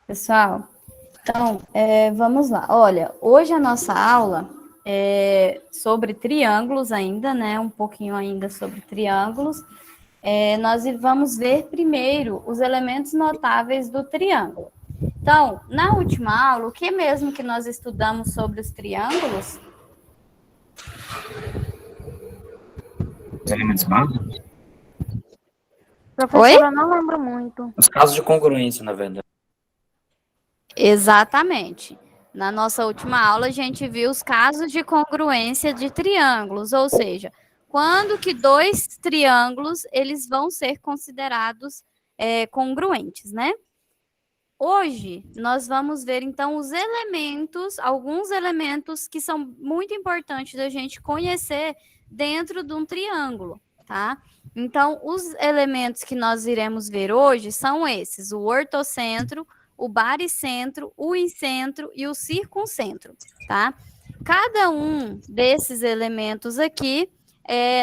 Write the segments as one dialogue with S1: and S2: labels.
S1: Pessoal, então, vamos lá. Olha, hoje a nossa aula é sobre triângulos ainda, né? Um pouquinho ainda sobre triângulos. Nós vamos ver primeiro os elementos notáveis do triângulo. Então, na última aula, o que mesmo que nós estudamos sobre os triângulos?
S2: Os elementos básicos?
S3: Professora, eu não lembro muito.
S2: Os casos de congruência, na verdade.
S1: Exatamente. Na nossa última aula, a gente viu os casos de congruência de triângulos, ou seja, quando que dois triângulos eles vão ser considerados congruentes, né? Hoje, nós vamos ver, então, os elementos, alguns elementos que são muito importantes da gente conhecer dentro de um triângulo, tá? Então, os elementos que nós iremos ver hoje são esses: o ortocentro, o baricentro, o incentro e o circuncentro, tá? Cada um desses elementos aqui,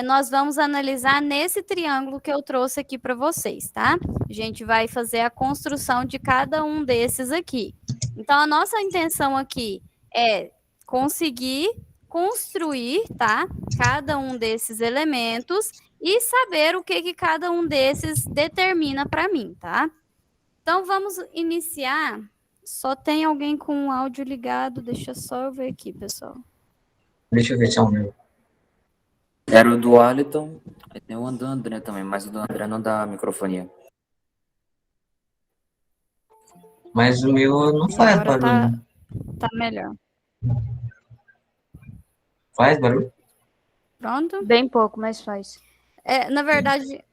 S1: nós vamos analisar nesse triângulo que eu trouxe aqui para vocês, tá? A gente vai fazer a construção de cada um desses aqui. Então, a nossa intenção aqui é conseguir construir, tá? Cada um desses elementos e saber o que cada um desses determina para mim, tá? Então, vamos iniciar. Só tem alguém com o áudio ligado, deixa só eu ver aqui, pessoal.
S2: Deixa eu ver se é o meu. Era o do Arliton, aí tem o do André também, mas o do André não dá microfonia. Mas o meu não faz
S1: Agora
S2: barulho.
S1: tá melhor.
S2: Faz barulho?
S1: Pronto?
S3: Bem pouco, mas faz.
S1: Na verdade,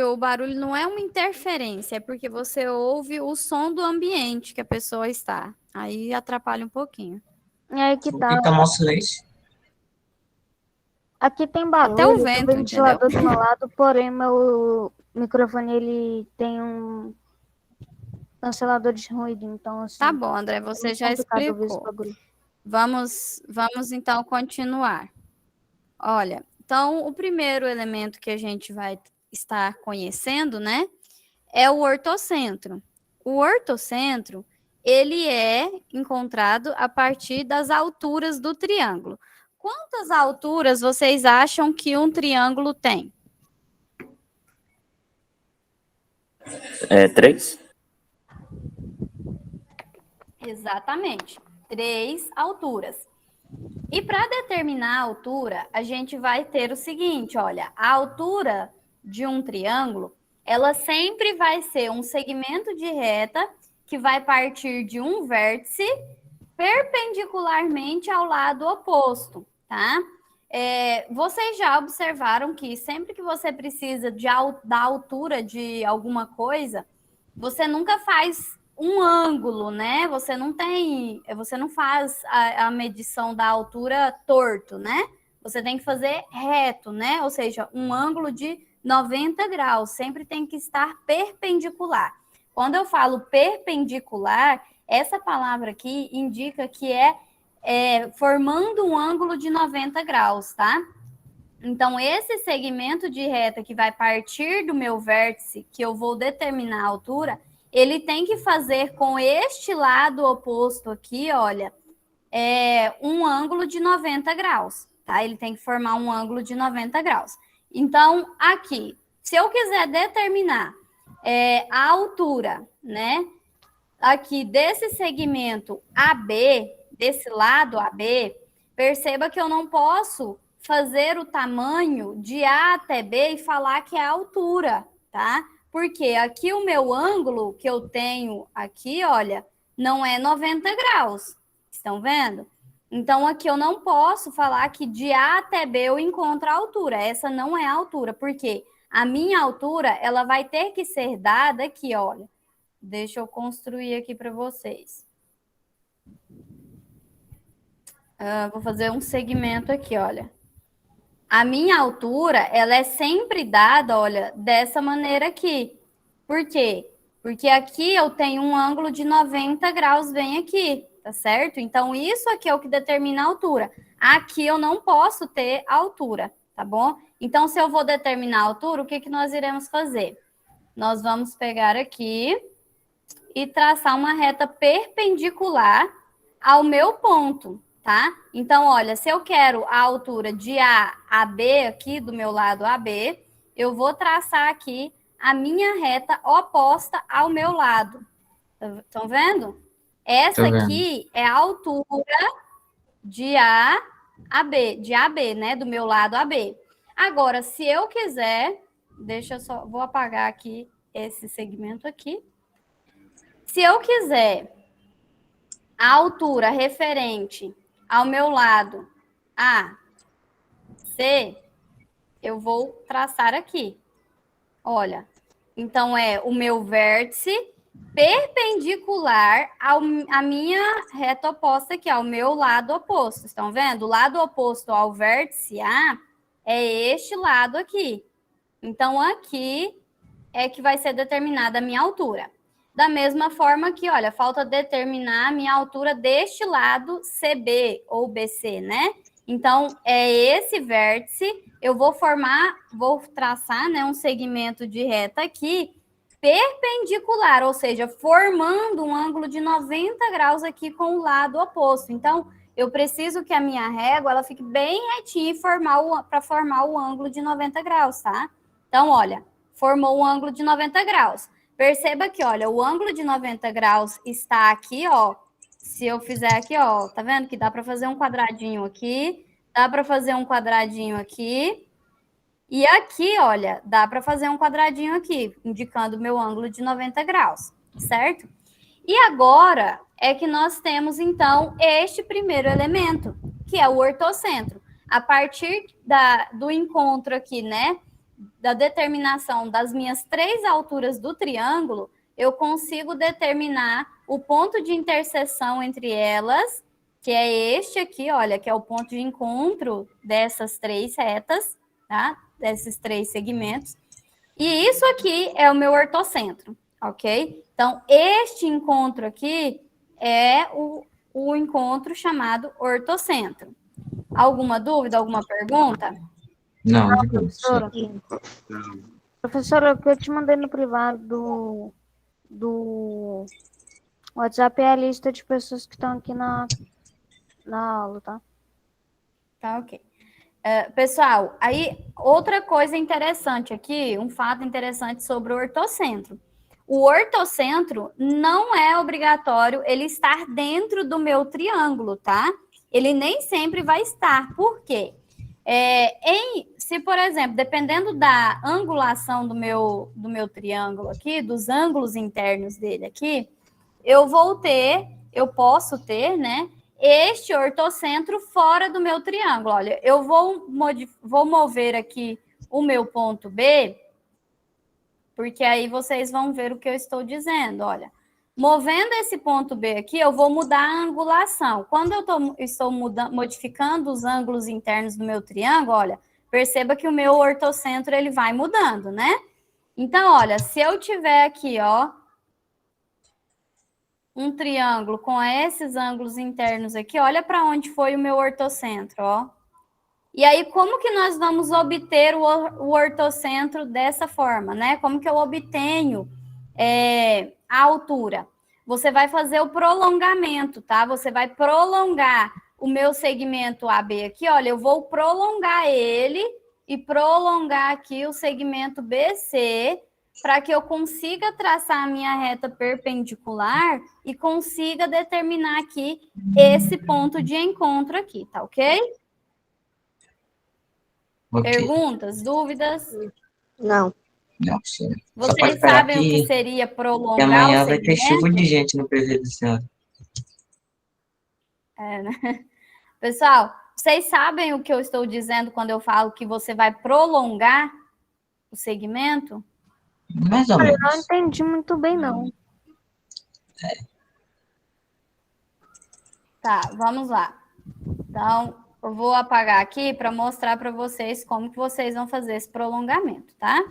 S1: o barulho não é uma interferência, é porque você ouve o som do ambiente que a pessoa está. Aí atrapalha um pouquinho.
S3: E aí que
S2: Por
S3: tá.
S2: que tá mó silêncio?
S3: Aqui tem barulho,
S1: Até o
S3: tem
S1: vento,
S3: um ventilador
S1: entendeu?
S3: do meu lado, porém meu microfone ele tem um cancelador de ruído, então assim.
S1: Tá bom, André, você já explicou. Vamos então continuar. Olha, então o primeiro elemento que a gente vai estar conhecendo, né, é o ortocentro. O ortocentro, ele é encontrado a partir das alturas do triângulo. Quantas alturas vocês acham que um triângulo tem?
S2: 3?
S1: Exatamente, 3 alturas. E para determinar a altura, a gente vai ter o seguinte, olha, a altura de um triângulo, ela sempre vai ser um segmento de reta que vai partir de um vértice perpendicularmente ao lado oposto, tá? Vocês já observaram que sempre que você precisa da altura de alguma coisa, você nunca faz um ângulo, né? Você não faz a medição da altura torto, né? Você tem que fazer reto, né? Ou seja, um ângulo de 90 graus, sempre tem que estar perpendicular. Quando eu falo perpendicular, essa palavra aqui indica que é formando um ângulo de 90 graus, tá? Então, esse segmento de reta que vai partir do meu vértice, que eu vou determinar a altura, ele tem que fazer com este lado oposto aqui, olha, um ângulo de 90 graus, tá? Ele tem que formar um ângulo de 90 graus. Então, aqui, se eu quiser determinar a altura, né, aqui desse segmento AB, desse lado AB, perceba que eu não posso fazer o tamanho de A até B e falar que é a altura, tá? Porque aqui o meu ângulo que eu tenho aqui, olha, não é 90 graus. Estão vendo? Então, aqui eu não posso falar que de A até B eu encontro a altura. Essa não é a altura, porque a minha altura, ela vai ter que ser dada aqui, olha. Deixa eu construir aqui para vocês. Vou fazer um segmento aqui, olha. A minha altura, ela é sempre dada, olha, dessa maneira aqui. Por quê? Porque aqui eu tenho um ângulo de 90 graus bem aqui, tá certo? Então, isso aqui é o que determina a altura. Aqui eu não posso ter altura, tá bom? Então, se eu vou determinar a altura, o que, que nós iremos fazer? Nós vamos pegar aqui e traçar uma reta perpendicular ao meu ponto, tá? Então, olha, se eu quero a altura de A a B, aqui do meu lado AB, eu vou traçar aqui a minha reta oposta ao meu lado. Estão vendo? Essa
S2: Tô vendo.
S1: aqui é a altura de A a B, de AB, né? Do meu lado AB. Agora, se eu quiser, deixa eu só, vou apagar aqui esse segmento aqui. Se eu quiser a altura referente ao meu lado A, C, eu vou traçar aqui. Olha, então é o meu vértice perpendicular à minha reta oposta aqui, ao meu lado oposto. Estão vendo? O lado oposto ao vértice A é este lado aqui. Então, aqui é que vai ser determinada a minha altura. Da mesma forma que, olha, falta determinar a minha altura deste lado CB ou BC, né? Então, é esse vértice, eu vou traçar, né, um segmento de reta aqui, perpendicular, ou seja, formando um ângulo de 90 graus aqui com o lado oposto. Então, eu preciso que a minha régua ela fique bem retinha para formar o ângulo de 90 graus, tá? Então, olha, formou um ângulo de 90 graus. Perceba que, olha, o ângulo de 90 graus está aqui, ó. Se eu fizer aqui, ó, tá vendo que dá para fazer um quadradinho aqui, dá para fazer um quadradinho aqui. E aqui, olha, dá para fazer um quadradinho aqui, indicando o meu ângulo de 90 graus, certo? E agora é que nós temos, então, este primeiro elemento, que é o ortocentro. A partir do encontro aqui, né, da determinação das minhas 3 alturas do triângulo, eu consigo determinar o ponto de interseção entre elas, que é este aqui, olha, que é o ponto de encontro dessas 3 retas, tá? Desses 3 segmentos. E isso aqui é o meu ortocentro, ok? Então, este encontro aqui é o encontro chamado ortocentro. Alguma dúvida, alguma pergunta?
S2: Não, de boa.
S3: Professora, professora, o que eu te mandei no privado do WhatsApp é a lista de pessoas que estão aqui na aula, tá?
S1: Tá, ok. Pessoal, aí outra coisa interessante aqui, um fato interessante sobre o ortocentro. O ortocentro não é obrigatório ele estar dentro do meu triângulo, tá? Ele nem sempre vai estar. Por quê? Se, por exemplo, dependendo da angulação do meu triângulo aqui, dos ângulos internos dele aqui, eu posso ter, né, este ortocentro fora do meu triângulo. Olha, eu vou mover aqui o meu ponto B, porque aí vocês vão ver o que eu estou dizendo. Olha, movendo esse ponto B aqui, eu vou mudar a angulação. Quando eu estou modificando os ângulos internos do meu triângulo, olha, perceba que o meu ortocentro ele vai mudando, né? Então, olha, se eu tiver aqui, ó, um triângulo com esses ângulos internos aqui, olha para onde foi o meu ortocentro, ó. E aí, como que nós vamos obter o ortocentro dessa forma, né? Como que eu obtenho a altura? Você vai fazer o prolongamento, tá? Você vai prolongar o meu segmento AB aqui, olha, eu vou prolongar ele e prolongar aqui o segmento BC para que eu consiga traçar a minha reta perpendicular e consiga determinar aqui esse ponto de encontro aqui, tá ok?
S2: Ok.
S1: Perguntas, dúvidas?
S4: Não.
S2: Não, senhora. Só pode
S1: Vocês
S2: esperar
S1: sabem o que seria
S2: que
S1: prolongar
S2: amanhã
S1: o
S2: vai ter chuva
S1: segmento?
S2: de gente no PV da senhora.
S1: Né? Pessoal, vocês sabem o que eu estou dizendo quando eu falo que você vai prolongar o segmento?
S2: Mais ou
S3: Olha, eu
S2: menos.
S3: não entendi muito bem, não.
S1: Tá, vamos lá. Então, eu vou apagar aqui para mostrar para vocês como que vocês vão fazer esse prolongamento, tá?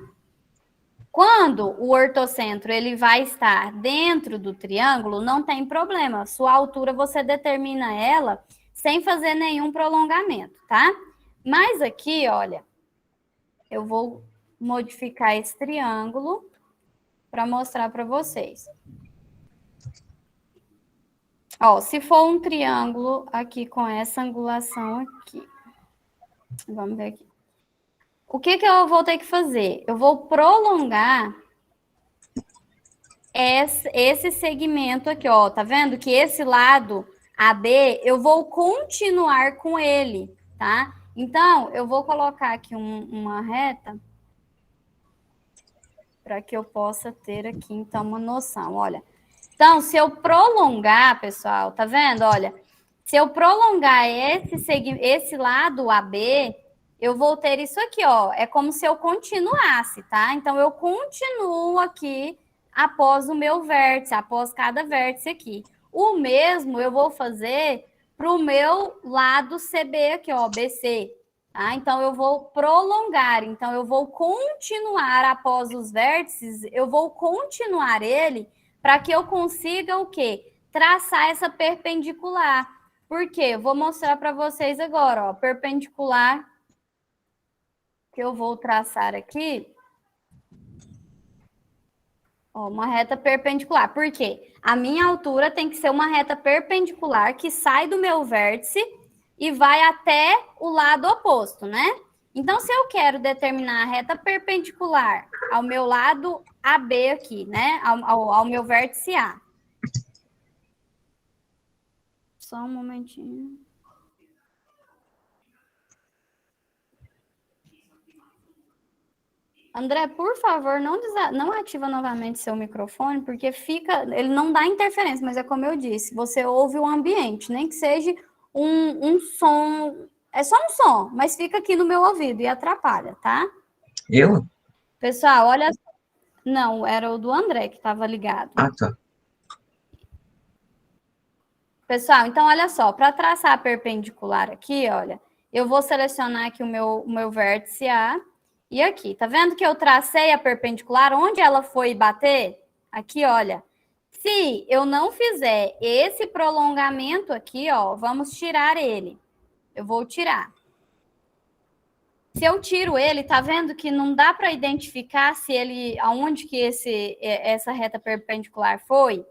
S1: Quando o ortocentro ele vai estar dentro do triângulo, não tem problema. Sua altura você determina ela sem fazer nenhum prolongamento, tá? Mas aqui, olha, Eu vou modificar esse triângulo para mostrar para vocês. Ó, se for um triângulo aqui com essa angulação aqui. Vamos ver aqui. O que eu vou ter que fazer? Eu vou prolongar esse segmento aqui, ó. Tá vendo que esse lado AB, eu vou continuar com ele, tá? Então, eu vou colocar aqui uma reta para que eu possa ter aqui, então, uma noção. Olha, então, se eu prolongar, pessoal, tá vendo? Olha, se eu prolongar esse lado AB, eu vou ter isso aqui, ó. É como se eu continuasse, tá? Então, eu continuo aqui após o meu vértice, após cada vértice aqui. O mesmo eu vou fazer para o meu lado CB aqui, ó, BC. Tá? Então, eu vou prolongar. Então, eu vou continuar após os vértices, eu vou continuar ele para que eu consiga o quê? Traçar essa perpendicular. Por quê? Vou mostrar para vocês agora, ó, perpendicular que eu vou traçar aqui. Ó, uma reta perpendicular. Por quê? A minha altura tem que ser uma reta perpendicular que sai do meu vértice e vai até o lado oposto, né? Então, se eu quero determinar a reta perpendicular ao meu lado AB aqui, né? Ao meu vértice A. Só um momentinho. André, por favor, não ativa novamente seu microfone, porque ele não dá interferência, mas é como eu disse, você ouve o ambiente, nem que seja um som, é só um som, mas fica aqui no meu ouvido e atrapalha, tá?
S2: Eu?
S1: Pessoal, olha, não, era o do André que estava ligado.
S2: Ah, tá.
S1: Pessoal, então olha só, para traçar a perpendicular aqui, olha, eu vou selecionar aqui o meu vértice A. E aqui, tá vendo que eu tracei a perpendicular? Onde ela foi bater? Aqui, olha. Se eu não fizer esse prolongamento aqui, ó, vamos tirar ele. Eu vou tirar. Se eu tiro ele, tá vendo que não dá para identificar se ele, aonde que essa reta perpendicular foi?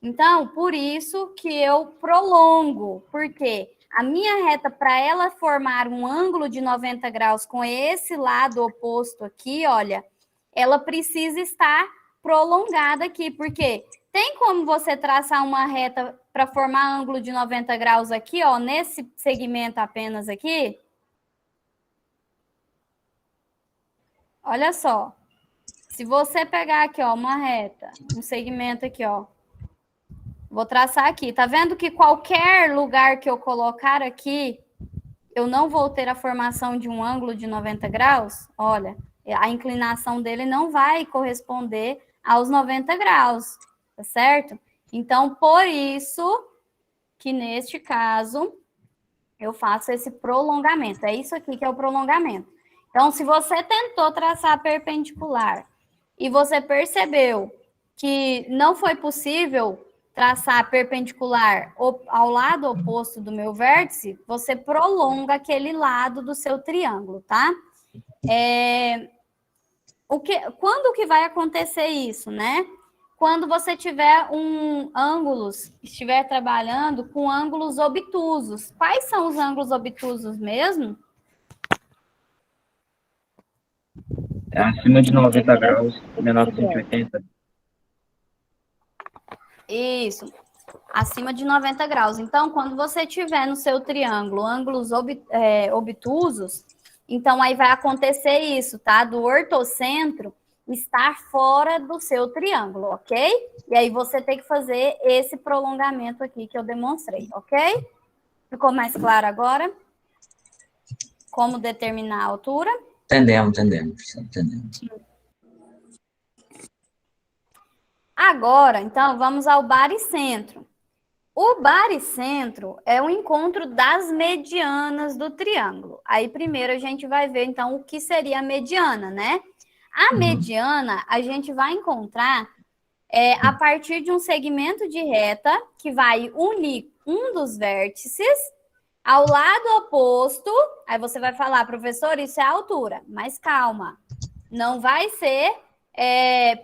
S1: Então, por isso que eu prolongo. Por quê? A minha reta, para ela formar um ângulo de 90 graus com esse lado oposto aqui, olha, ela precisa estar prolongada aqui, porque tem como você traçar uma reta para formar ângulo de 90 graus aqui, ó, nesse segmento apenas aqui? Olha só. Se você pegar aqui, ó, uma reta, um segmento aqui, ó, vou traçar aqui. Tá vendo que qualquer lugar que eu colocar aqui, eu não vou ter a formação de um ângulo de 90 graus? Olha, a inclinação dele não vai corresponder aos 90 graus, tá certo? Então, por isso que neste caso, eu faço esse prolongamento. É isso aqui que é o prolongamento. Então, se você tentou traçar a perpendicular e você percebeu que não foi possível traçar perpendicular ao lado oposto do meu vértice, você prolonga aquele lado do seu triângulo, tá? Quando que vai acontecer isso, né? Quando você tiver estiver trabalhando com ângulos obtusos. Quais são os ângulos obtusos mesmo?
S2: É acima de 90 graus, menor que 180.
S1: Isso, acima de 90 graus. Então, quando você tiver no seu triângulo ângulos obtusos, então aí vai acontecer isso, tá? Do ortocentro estar fora do seu triângulo, ok? E aí você tem que fazer esse prolongamento aqui que eu demonstrei, ok? Ficou mais claro agora? Como determinar a altura?
S2: Entendemos.
S1: Agora, então, vamos ao baricentro. O baricentro é o encontro das medianas do triângulo. Aí, primeiro, a gente vai ver, então, o que seria a mediana, né? A mediana, a gente vai encontrar a partir de um segmento de reta que vai unir um dos vértices Ao lado oposto, aí você vai falar, professor, isso é a altura. Mas calma, não vai ser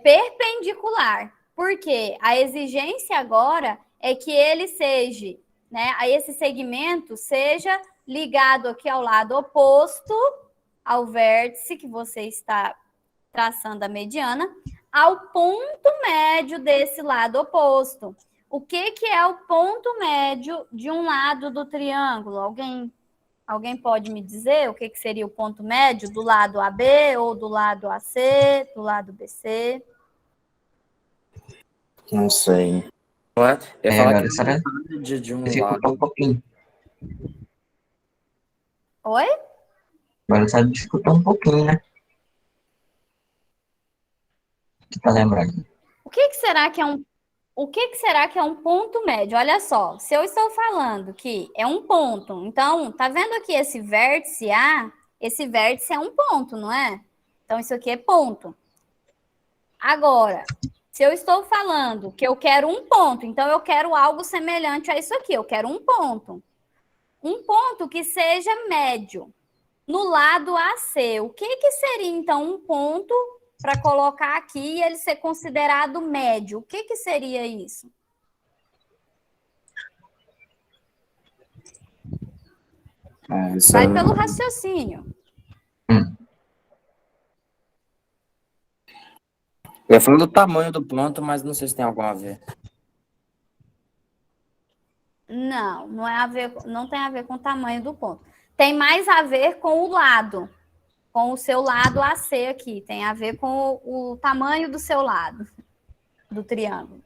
S1: perpendicular. Porque a exigência agora é que ele seja, né, esse segmento seja ligado aqui ao lado oposto ao vértice que você está traçando a mediana, ao ponto médio desse lado oposto. O que é o ponto médio de um lado do triângulo? Alguém pode me dizer o que seria o ponto médio do lado AB ou do lado AC, do lado BC?
S2: Não sei. Eu ia falar
S4: Agora,
S2: que
S4: será?
S2: de um
S4: Dificultar
S2: lado.
S4: um pouquinho.
S1: Oi?
S4: Agora está dificultando um pouquinho, né? Que tá lembrando.
S1: O que será que é um ponto médio? Olha só, se eu estou falando que é um ponto, então, tá vendo aqui esse vértice A? Esse vértice é um ponto, não é? Então, isso aqui é ponto. Agora, se eu estou falando que eu quero um ponto, então eu quero algo semelhante a isso aqui, eu quero um ponto. Um ponto que seja médio. No lado AC, o que seria, então, um ponto para colocar aqui e ele ser considerado médio? O que seria isso? Vai pelo raciocínio.
S2: Eu ia falar do tamanho do ponto, mas não sei se tem algo a ver.
S1: Não, não tem a ver com o tamanho do ponto. Tem mais a ver com o lado, com o seu lado AC aqui. Tem a ver com o tamanho do seu lado, do triângulo.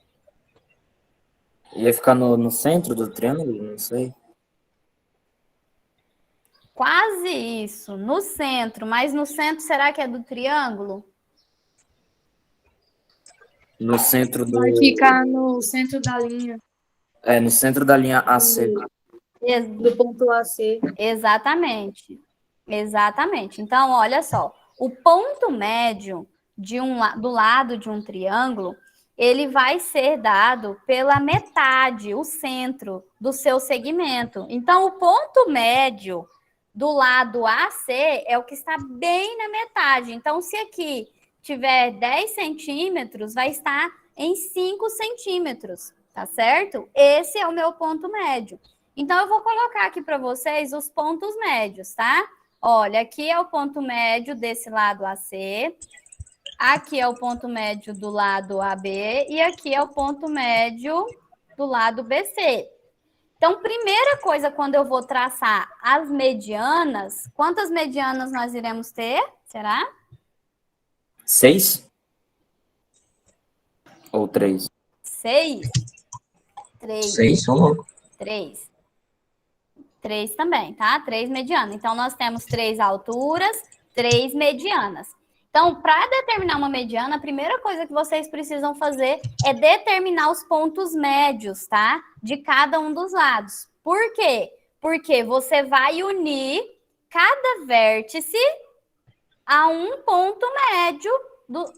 S2: Ia ficar no centro do triângulo? Não sei.
S1: Quase isso, no centro. Mas no centro, será que é do triângulo?
S2: No centro do.
S5: Vai ficar no centro da linha.
S2: No centro da linha AC.
S5: Do ponto AC.
S1: Exatamente. Exatamente. Então, olha só. O ponto médio do lado de um triângulo, ele vai ser dado pela metade, o centro do seu segmento. Então, o ponto médio do lado AC é o que está bem na metade. Então, se aqui tiver 10 centímetros, vai estar em 5 centímetros, tá certo? Esse é o meu ponto médio. Então, eu vou colocar aqui para vocês os pontos médios, tá? Olha, aqui é o ponto médio desse lado AC, aqui é o ponto médio do lado AB e aqui é o ponto médio do lado BC. Então, primeira coisa, quando eu vou traçar as medianas, quantas medianas nós iremos ter? Será?
S2: 6? Ou 3?
S1: 6? 3.
S4: 6, são louco.
S1: 3. 3 também, tá? 3 medianas. Então, nós temos 3 alturas, 3 medianas. Então, para determinar uma mediana, a primeira coisa que vocês precisam fazer é determinar os pontos médios, tá? De cada um dos lados. Por quê? Porque você vai unir cada vértice a um ponto médio,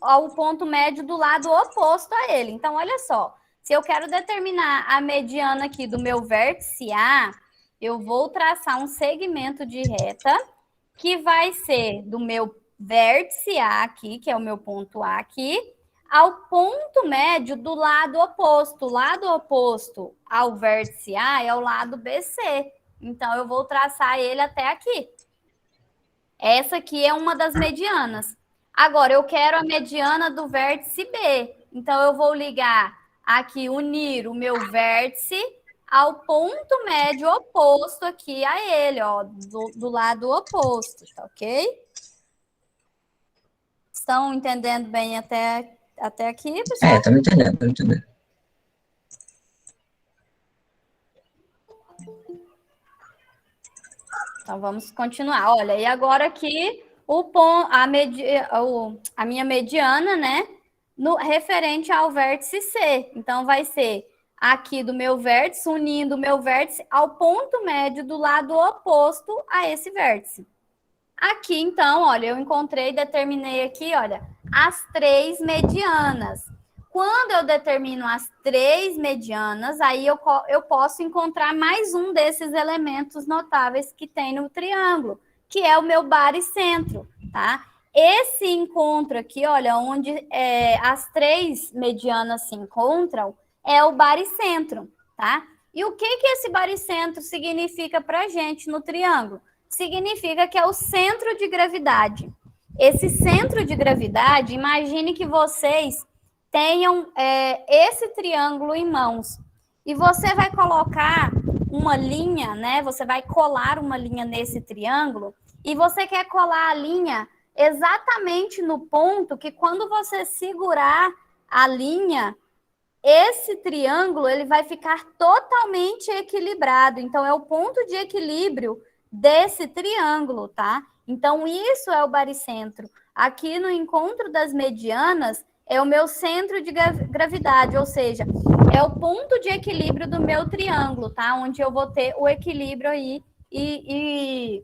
S1: ao ponto médio do lado oposto a ele. Então, olha só. Se eu quero determinar a mediana aqui do meu vértice A, eu vou traçar um segmento de reta que vai ser do meu vértice A aqui, que é o meu ponto A aqui, ao ponto médio do lado oposto. O lado oposto ao vértice A é o lado BC. Então, eu vou traçar ele até aqui. Essa aqui é uma das medianas. Agora, eu quero a mediana do vértice B. Então, eu vou ligar aqui, unir o meu vértice ao ponto médio oposto aqui a ele, ó, do lado oposto, tá ok? Estão entendendo bem até aqui, pessoal?
S4: Estamos entendendo, estamos entendendo.
S1: Então, vamos continuar. Olha, e agora aqui, a minha mediana, né, referente ao vértice C. Então, vai ser aqui do meu vértice, unindo o meu vértice ao ponto médio do lado oposto a esse vértice. Aqui, então, olha, eu encontrei, determinei aqui, olha, as 3 medianas. quando eu determino as 3 medianas, aí eu posso encontrar mais um desses elementos notáveis que tem no triângulo, que é o meu baricentro, tá? Esse encontro aqui, olha, onde as 3 medianas se encontram, é o baricentro, tá? E o que esse baricentro significa para a gente no triângulo? Significa que é o centro de gravidade. Esse centro de gravidade, imagine que vocês tenham esse triângulo em mãos. E você vai colocar uma linha, né? Você vai colar uma linha nesse triângulo e você quer colar a linha exatamente no ponto que quando você segurar a linha, esse triângulo ele vai ficar totalmente equilibrado. Então, é o ponto de equilíbrio desse triângulo, tá? Então, isso é o baricentro. Aqui no encontro das medianas, é o meu centro de gravidade, ou seja, é o ponto de equilíbrio do meu triângulo, tá? Onde eu vou ter o equilíbrio aí e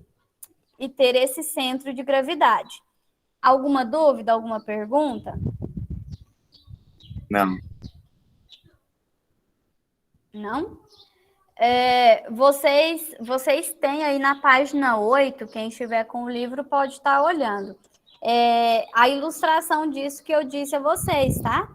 S1: ter esse centro de gravidade. Alguma dúvida, alguma pergunta?
S2: Não.
S1: Não? Vocês têm aí na página 8, quem estiver com o livro pode estar olhando. A ilustração disso que eu disse a vocês, tá?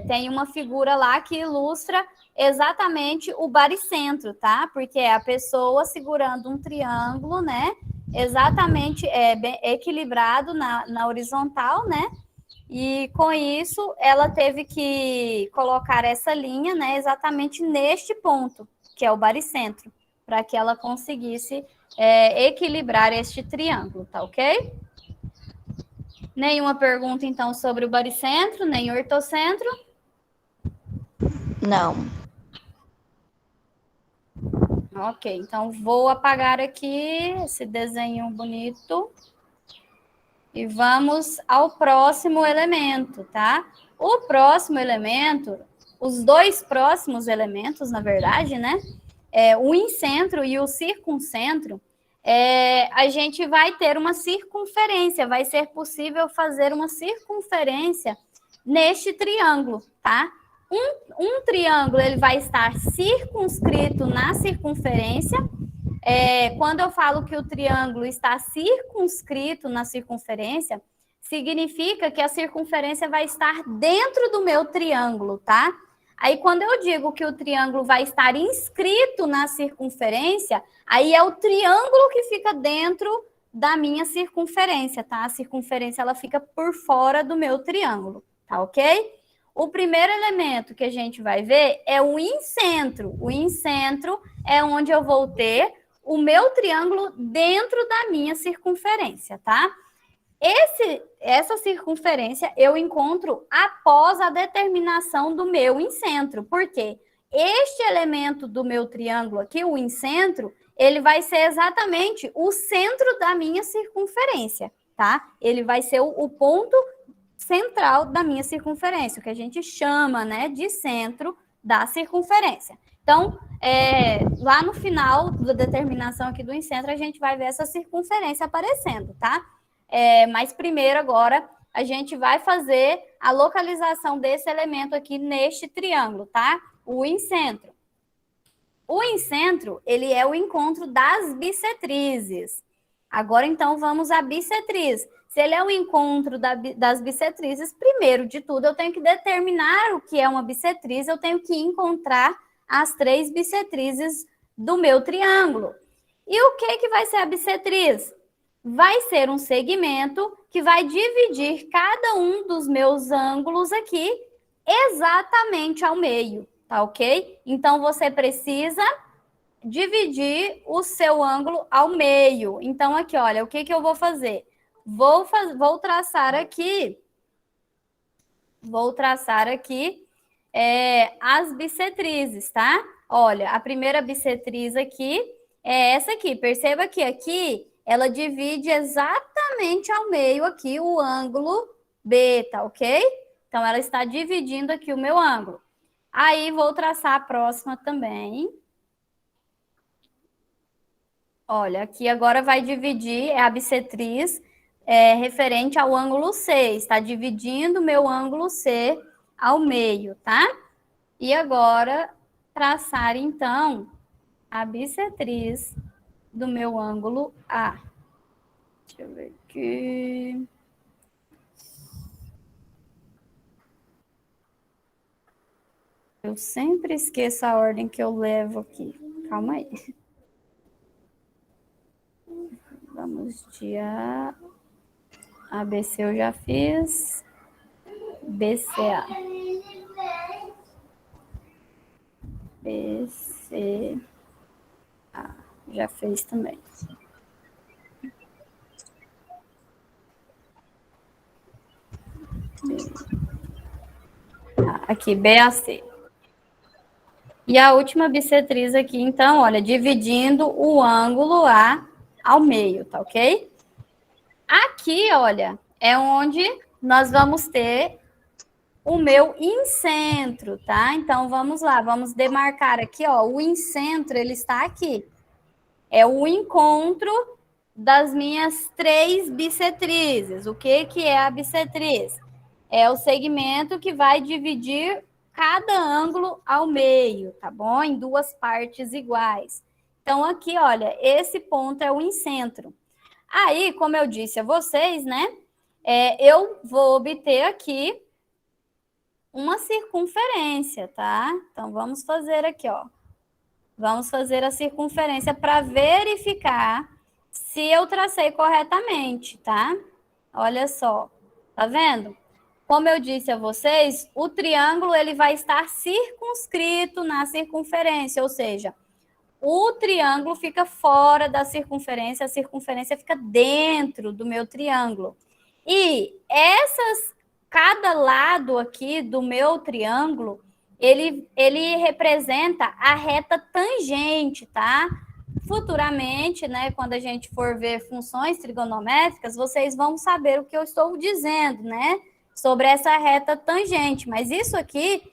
S1: Tem uma figura lá que ilustra exatamente o baricentro, tá? Porque é a pessoa segurando um triângulo, né? Exatamente bem equilibrado na horizontal, né? E com isso, ela teve que colocar essa linha, né, exatamente neste ponto, que é o baricentro, para que ela conseguisse equilibrar este triângulo, tá ok? Nenhuma pergunta, então, sobre o baricentro, nem o ortocentro?
S3: Não.
S1: Ok, então vou apagar aqui esse desenho bonito. E vamos ao próximo elemento, tá? O próximo elemento, os 2 próximos elementos, na verdade, né? O incentro e o circuncentro, a gente vai ter uma circunferência, vai ser possível fazer uma circunferência neste triângulo, tá? Um triângulo, ele vai estar circunscrito na circunferência. Quando eu falo que o triângulo está circunscrito na circunferência, significa que a circunferência vai estar dentro do meu triângulo, tá? Aí, quando eu digo que o triângulo vai estar inscrito na circunferência, aí é o triângulo que fica dentro da minha circunferência, tá? A circunferência, ela fica por fora do meu triângulo, tá ok? O primeiro elemento que a gente vai ver é o incentro. O incentro é onde eu vou ter o meu triângulo dentro da minha circunferência, tá? Essa circunferência eu encontro após a determinação do meu incentro. Por quê? Este elemento do meu triângulo aqui, o incentro, ele vai ser exatamente o centro da minha circunferência, tá? Ele vai ser o ponto central da minha circunferência, o que a gente chama, né, de centro da circunferência. Então, lá no final da determinação aqui do incentro, a gente vai ver essa circunferência aparecendo, tá? Mas primeiro, agora, a gente vai fazer a localização desse elemento aqui neste triângulo, tá? O incentro. O incentro, ele é o encontro das bissetrizes. Agora, então, vamos à bissetriz. Se ele é o encontro das bissetrizes, primeiro de tudo, eu tenho que determinar o que é uma bissetriz, eu tenho que encontrar as 3 bissetrizes do meu triângulo. E o que vai ser a bissetriz? Vai ser um segmento que vai dividir cada um dos meus ângulos aqui exatamente ao meio, tá ok? Então, você precisa dividir o seu ângulo ao meio. Então, aqui, olha, o que eu vou fazer? Vou traçar aqui as bissetrizes, tá? Olha, a primeira bissetriz aqui é essa aqui. Perceba que aqui ela divide exatamente ao meio aqui o ângulo B, tá ok? Então, ela está dividindo aqui o meu ângulo. Aí, vou traçar a próxima também. Olha, aqui agora vai dividir, a bissetriz referente ao ângulo C. Está dividindo o meu ângulo C ao meio, tá? E agora, traçar, então, a bissetriz do meu ângulo A. Deixa eu ver aqui. Eu sempre esqueço a ordem que eu levo aqui. Calma aí. Vamos de A. ABC eu já fiz. BCA. BCA. Já fez também. Aqui, BAC. E a última bissetriz aqui, então, olha, dividindo o ângulo A ao meio, tá ok? Aqui, olha, é onde nós vamos ter o meu incentro, tá? Então, vamos lá, vamos demarcar aqui, ó, o incentro, ele está aqui. É o encontro das minhas 3 bissetrizes. O que é a bissetriz? É o segmento que vai dividir cada ângulo ao meio, tá bom? Em 2 partes iguais. Então, aqui, olha, esse ponto é o incentro. Aí, como eu disse a vocês, né? Eu vou obter aqui uma circunferência, tá? Então, vamos fazer aqui, ó. Vamos fazer a circunferência para verificar se eu tracei corretamente, tá? Olha só, tá vendo? Como eu disse a vocês, o triângulo ele vai estar circunscrito na circunferência, ou seja, o triângulo fica fora da circunferência, a circunferência fica dentro do meu triângulo. E cada lado aqui do meu triângulo, ele representa a reta tangente, tá? Futuramente, né, quando a gente for ver funções trigonométricas, vocês vão saber o que eu estou dizendo, né? Sobre essa reta tangente. Mas isso aqui,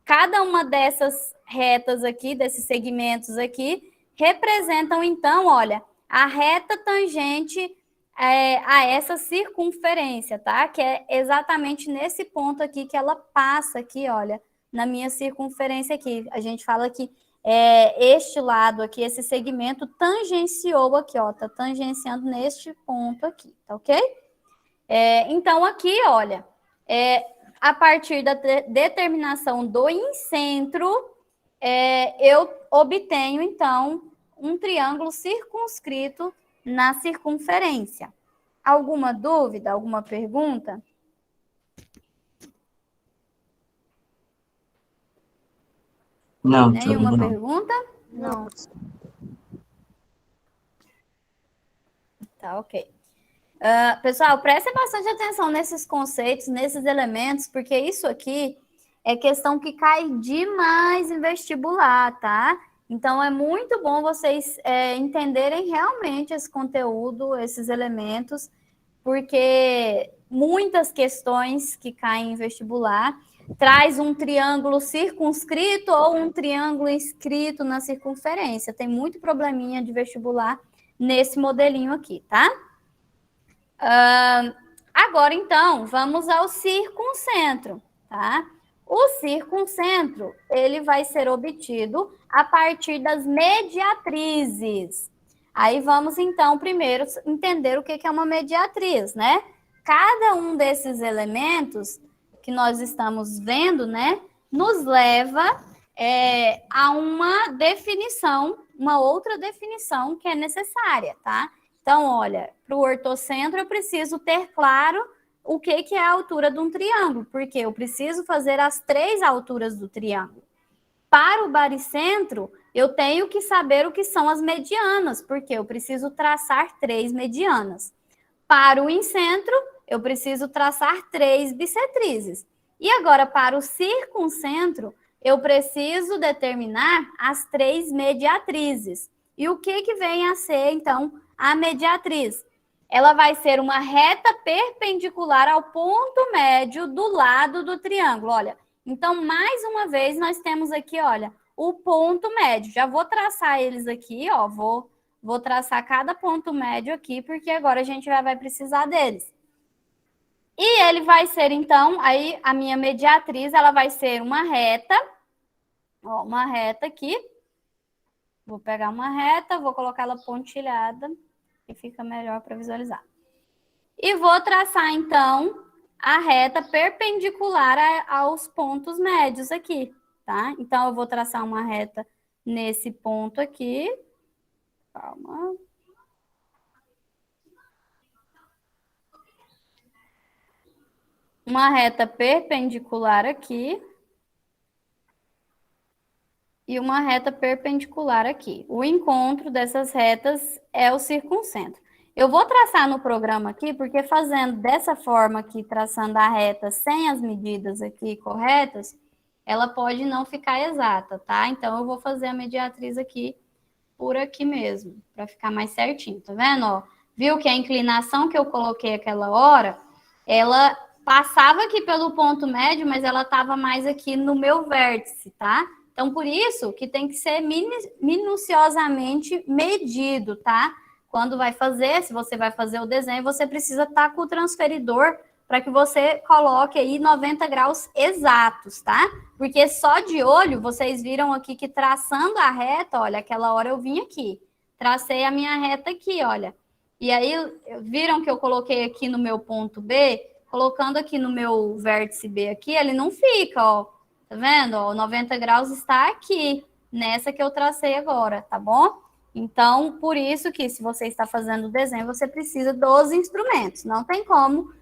S1: cada uma dessas retas aqui, desses segmentos aqui, representam, então, olha, a reta tangente a essa circunferência, tá? Que é exatamente nesse ponto aqui que ela passa aqui, olha, na minha circunferência aqui. A gente fala que este lado aqui, esse segmento tangenciou aqui, ó, tá tangenciando neste ponto aqui, tá ok? Então, aqui, olha, a partir da determinação do incentro, eu obtenho, então, um triângulo circunscrito na circunferência. Alguma dúvida, alguma pergunta?
S4: Não,
S1: Nenhuma
S4: não.
S1: pergunta?
S3: Não.
S1: Tá, ok. Pessoal, prestem bastante atenção nesses conceitos, nesses elementos, porque isso aqui é questão que cai demais em vestibular, tá? Então, é muito bom vocês entenderem realmente esse conteúdo, esses elementos, porque muitas questões que caem em vestibular traz um triângulo circunscrito ou um triângulo inscrito na circunferência. Tem muito probleminha de vestibular nesse modelinho aqui, tá? Agora, então, vamos ao circuncentro, tá? O circuncentro, ele vai ser obtido a partir das mediatrizes. Aí vamos, então, primeiro entender o que é uma mediatriz, né? Cada um desses elementos que nós estamos vendo, né, nos leva a uma definição, uma outra definição que é necessária, tá? Então, olha, para o ortocentro eu preciso ter claro o que é a altura de um triângulo, porque eu preciso fazer as 3 alturas do triângulo. Para o baricentro, eu tenho que saber o que são as medianas, porque eu preciso traçar 3 medianas. Para o incentro, eu preciso traçar 3 bissetrizes. E agora, para o circuncentro, eu preciso determinar as 3 mediatrizes. E o que vem a ser, então, a mediatriz? Ela vai ser uma reta perpendicular ao ponto médio do lado do triângulo. Olha, então, mais uma vez, nós temos aqui, olha, o ponto médio. Já vou traçar eles aqui, ó, vou traçar cada ponto médio aqui, porque agora a gente já vai precisar deles. E ele vai ser, então, aí a minha mediatriz, ela vai ser uma reta, ó, uma reta aqui. Vou pegar uma reta, vou colocar ela pontilhada, que fica melhor para visualizar. E vou traçar, então, a reta perpendicular aos pontos médios aqui, tá? Então, eu vou traçar uma reta nesse ponto aqui. Calma. Uma reta perpendicular aqui. E uma reta perpendicular aqui. O encontro dessas retas é o circuncentro. Eu vou traçar no programa aqui, porque fazendo dessa forma aqui, traçando a reta sem as medidas aqui corretas, ela pode não ficar exata, tá? Então, eu vou fazer a mediatriz aqui, por aqui mesmo, para ficar mais certinho, tá vendo? Ó, viu que a inclinação que eu coloquei aquela hora, ela passava aqui pelo ponto médio, mas ela estava mais aqui no meu vértice, tá? Então, por isso que tem que ser minuciosamente medido, tá? Quando vai fazer, se você vai fazer o desenho, você precisa estar com o transferidor para que você coloque aí 90 graus exatos, tá? Porque só de olho, vocês viram aqui que traçando a reta, olha, aquela hora eu vim aqui, tracei a minha reta aqui, olha. E aí, viram que eu coloquei aqui no meu ponto B, colocando aqui no meu vértice B aqui, ele não fica, ó. Tá vendo? Ó, o 90 graus está aqui, nessa que eu tracei agora, tá bom? Então, por isso que se você está fazendo o desenho, você precisa dos instrumentos. Não tem como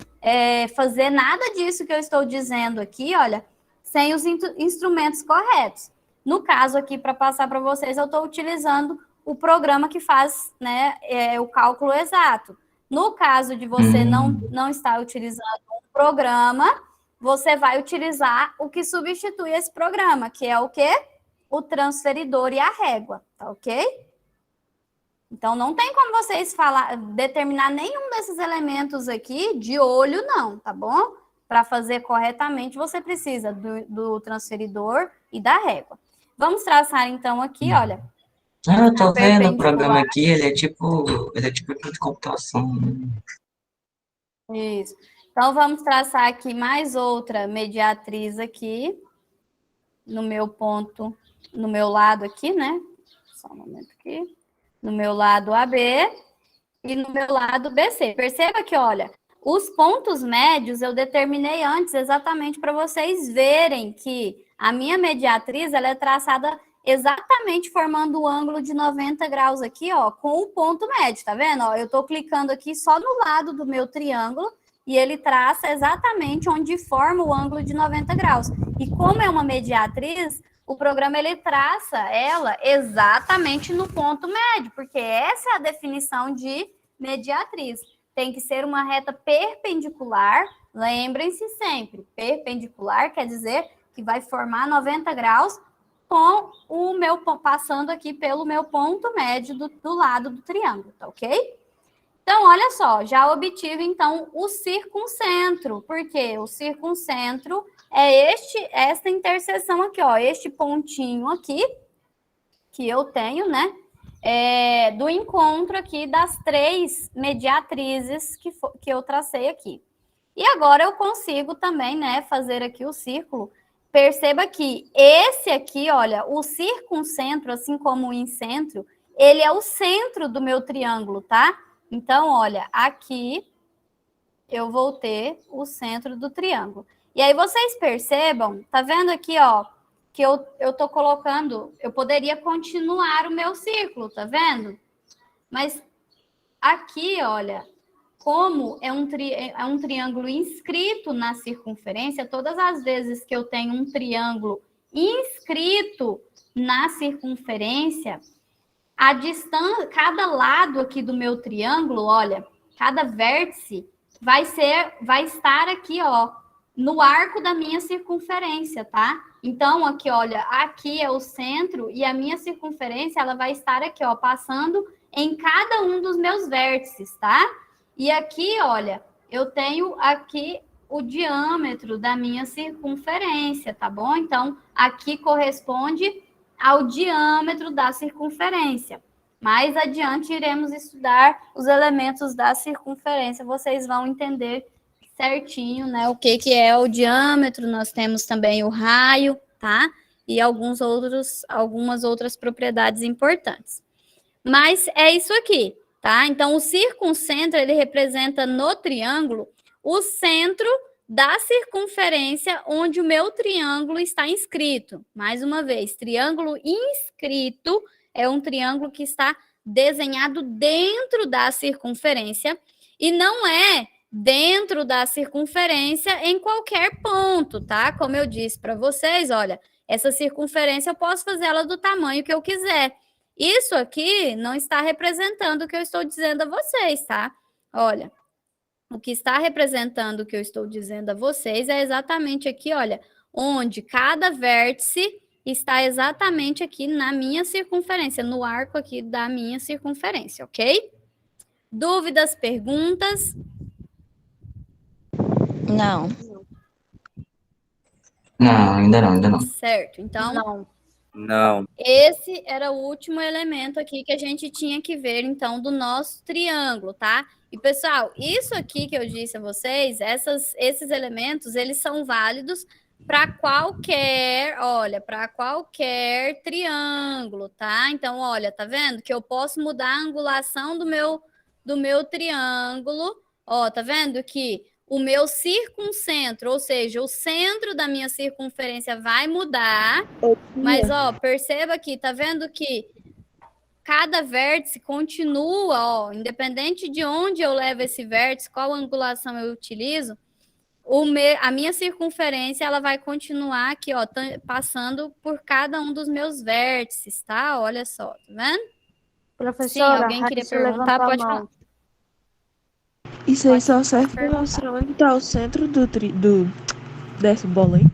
S1: fazer nada disso que eu estou dizendo aqui, olha, sem os instrumentos corretos. No caso aqui, para passar para vocês, eu estou utilizando o programa que faz, né, o cálculo exato. No caso de você não estar utilizando um programa, você vai utilizar o que substitui esse programa, que é o quê? O transferidor e a régua, tá ok? Então, não tem como vocês determinar nenhum desses elementos aqui de olho, não, tá bom? Para fazer corretamente, você precisa do transferidor e da régua. Vamos traçar, então, aqui, olha.
S4: Ah, eu tô vendo o programa aqui, ele é tipo de computação.
S1: Isso. Então, vamos traçar aqui mais outra mediatriz aqui, no meu ponto, no meu lado aqui, né? Só um momento aqui. No meu lado AB e no meu lado BC. Perceba que, olha, os pontos médios eu determinei antes exatamente para vocês verem que a minha mediatriz, ela é traçada exatamente formando o ângulo de 90 graus aqui, ó, com o ponto médio, tá vendo? Ó, eu tô clicando aqui só no lado do meu triângulo e ele traça exatamente onde forma o ângulo de 90 graus. E como é uma mediatriz, o programa ele traça ela exatamente no ponto médio, porque essa é a definição de mediatriz. Tem que ser uma reta perpendicular, lembrem-se sempre, perpendicular quer dizer que vai formar 90 graus com o meu, passando aqui pelo meu ponto médio do lado do triângulo, tá ok? Então, olha só, já obtive, então, o circuncentro, porque o circuncentro é esta interseção aqui, ó, este pontinho aqui, que eu tenho, né, do encontro aqui das três mediatrizes que eu tracei aqui. E agora eu consigo também, né, fazer aqui o círculo. Perceba que esse aqui, olha, o circuncentro, assim como o incentro, ele é o centro do meu triângulo, tá? Então, olha, aqui eu vou ter o centro do triângulo. E aí vocês percebam, tá vendo aqui, ó, que eu tô colocando, eu poderia continuar o meu círculo, tá vendo? Mas aqui, olha, como é um triângulo inscrito na circunferência, todas as vezes que eu tenho um triângulo inscrito na circunferência, a distância, cada lado aqui do meu triângulo, olha, cada vértice vai estar aqui, ó, no arco da minha circunferência, tá? Então, aqui, olha, aqui é o centro e a minha circunferência, ela vai estar aqui, ó, passando em cada um dos meus vértices, tá? E aqui, olha, eu tenho aqui o diâmetro da minha circunferência, tá bom? Então, aqui corresponde ao diâmetro da circunferência. Mais adiante iremos estudar os elementos da circunferência, vocês vão entender certinho, né, o que é o diâmetro, nós temos também o raio, tá? E algumas outras propriedades importantes. Mas é isso aqui, tá? Então, o circuncentro, ele representa no triângulo o centro da circunferência onde o meu triângulo está inscrito. Mais uma vez, triângulo inscrito é um triângulo que está desenhado dentro da circunferência e não é dentro da circunferência em qualquer ponto, tá? Como eu disse para vocês, olha, essa circunferência eu posso fazer ela do tamanho que eu quiser. Isso aqui não está representando o que eu estou dizendo a vocês, tá? Olha, o que está representando o que eu estou dizendo a vocês é exatamente aqui, olha, onde cada vértice está exatamente aqui na minha circunferência, no arco aqui da minha circunferência, ok? Dúvidas, perguntas?
S6: Não.
S4: Não, ainda não.
S1: Certo, então
S2: Não.
S1: esse era o último elemento aqui que a gente tinha que ver, então, do nosso triângulo, tá? E, pessoal, isso aqui que eu disse a vocês, esses elementos, eles são válidos para qualquer, olha, para qualquer triângulo, tá? Então, olha, tá vendo que eu posso mudar a angulação do meu triângulo, ó, tá vendo que o meu circuncentro, ou seja, o centro da minha circunferência vai mudar, mas, ó, perceba aqui, tá vendo que cada vértice continua, ó, independente de onde eu levo esse vértice, qual angulação eu utilizo, a minha circunferência, ela vai continuar aqui, ó, passando por cada um dos meus vértices, tá? Olha só, tá vendo?
S3: Professora,
S1: Sim, alguém queria
S3: Raíssa
S1: perguntar,
S3: levantou a
S1: pode
S3: mão.
S1: falar.
S7: Isso aí
S1: Pode
S7: só serve para
S1: perguntar.
S7: mostrar onde está o centro dessa bola aí.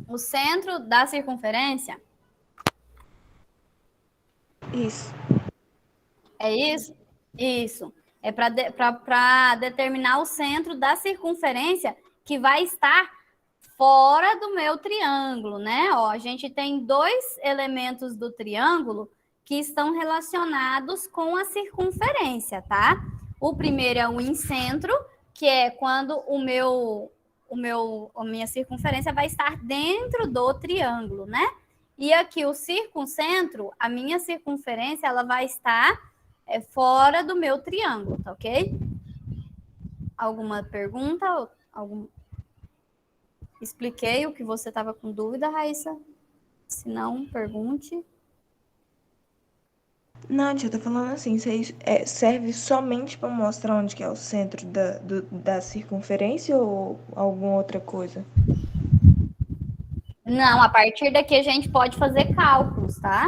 S1: O centro da circunferência,
S7: Isso.
S1: é isso? Isso. É para determinar o centro da circunferência que vai estar fora do meu triângulo, né? Ó, a gente tem dois elementos do triângulo que estão relacionados com a circunferência, tá? O primeiro é o incentro, que é quando a minha circunferência vai estar dentro do triângulo, né? E aqui o circuncentro, a minha circunferência, ela vai estar fora do meu triângulo, tá ok? Alguma pergunta? Expliquei o que você estava com dúvida, Raíssa? Se não, pergunte.
S7: Não, tia, tô falando assim, isso aí serve somente para mostrar onde que é o centro da circunferência ou alguma outra coisa?
S1: Não, a partir daqui a gente pode fazer cálculos, tá?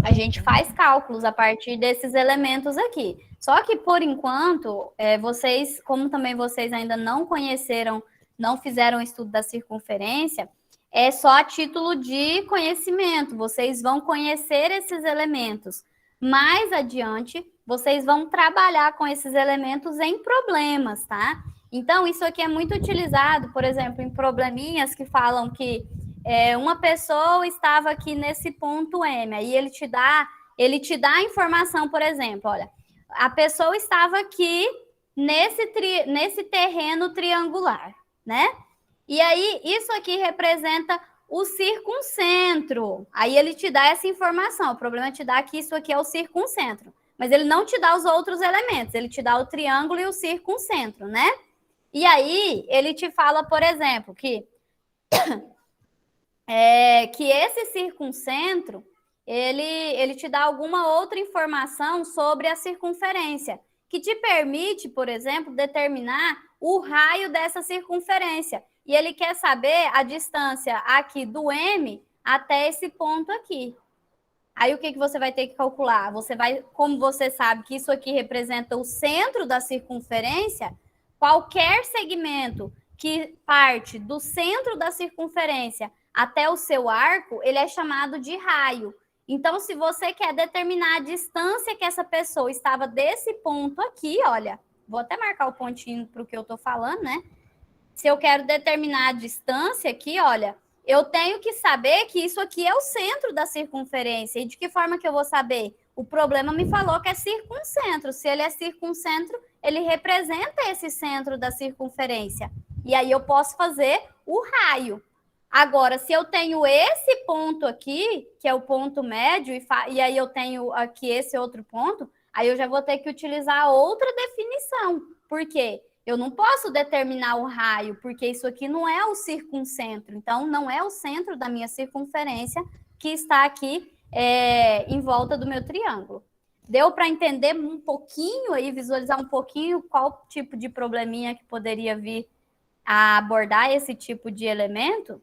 S1: A gente faz cálculos a partir desses elementos aqui. Só que, por enquanto, vocês, como também vocês ainda não conheceram, não fizeram o estudo da circunferência, é só a título de conhecimento. Vocês vão conhecer esses elementos. Mais adiante, vocês vão trabalhar com esses elementos em problemas, tá? Então, isso aqui é muito utilizado, por exemplo, em probleminhas que falam que uma pessoa estava aqui nesse ponto M, aí ele te dá a informação, por exemplo, olha, a pessoa estava aqui nesse terreno triangular, né? E aí, isso aqui representa o circuncentro. Aí ele te dá essa informação. O problema é te dar que isso aqui é o circuncentro. Mas ele não te dá os outros elementos. Ele te dá o triângulo e o circuncentro, né? E aí, ele te fala, por exemplo, que esse circuncentro, ele te dá alguma outra informação sobre a circunferência, que te permite, por exemplo, determinar o raio dessa circunferência. E ele quer saber a distância aqui do M até esse ponto aqui. Aí o que você vai ter que calcular? Você vai, como você sabe que isso aqui representa o centro da circunferência, qualquer segmento que parte do centro da circunferência até o seu arco, ele é chamado de raio. Então, se você quer determinar a distância que essa pessoa estava desse ponto aqui, olha, vou até marcar o pontinho para o que eu estou falando, né? Se eu quero determinar a distância aqui, olha, eu tenho que saber que isso aqui é o centro da circunferência. E de que forma que eu vou saber? O problema me falou que é circuncentro. Se ele é circuncentro, ele representa esse centro da circunferência. E aí eu posso fazer o raio. Agora, se eu tenho esse ponto aqui, que é o ponto médio, e aí eu tenho aqui esse outro ponto, aí eu já vou ter que utilizar outra definição. Por quê? Eu não posso determinar o raio, porque isso aqui não é o circuncentro. Então, não é o centro da minha circunferência que está aqui em volta do meu triângulo. Deu para entender um pouquinho aí, visualizar um pouquinho qual tipo de probleminha que poderia vir a abordar esse tipo de elemento?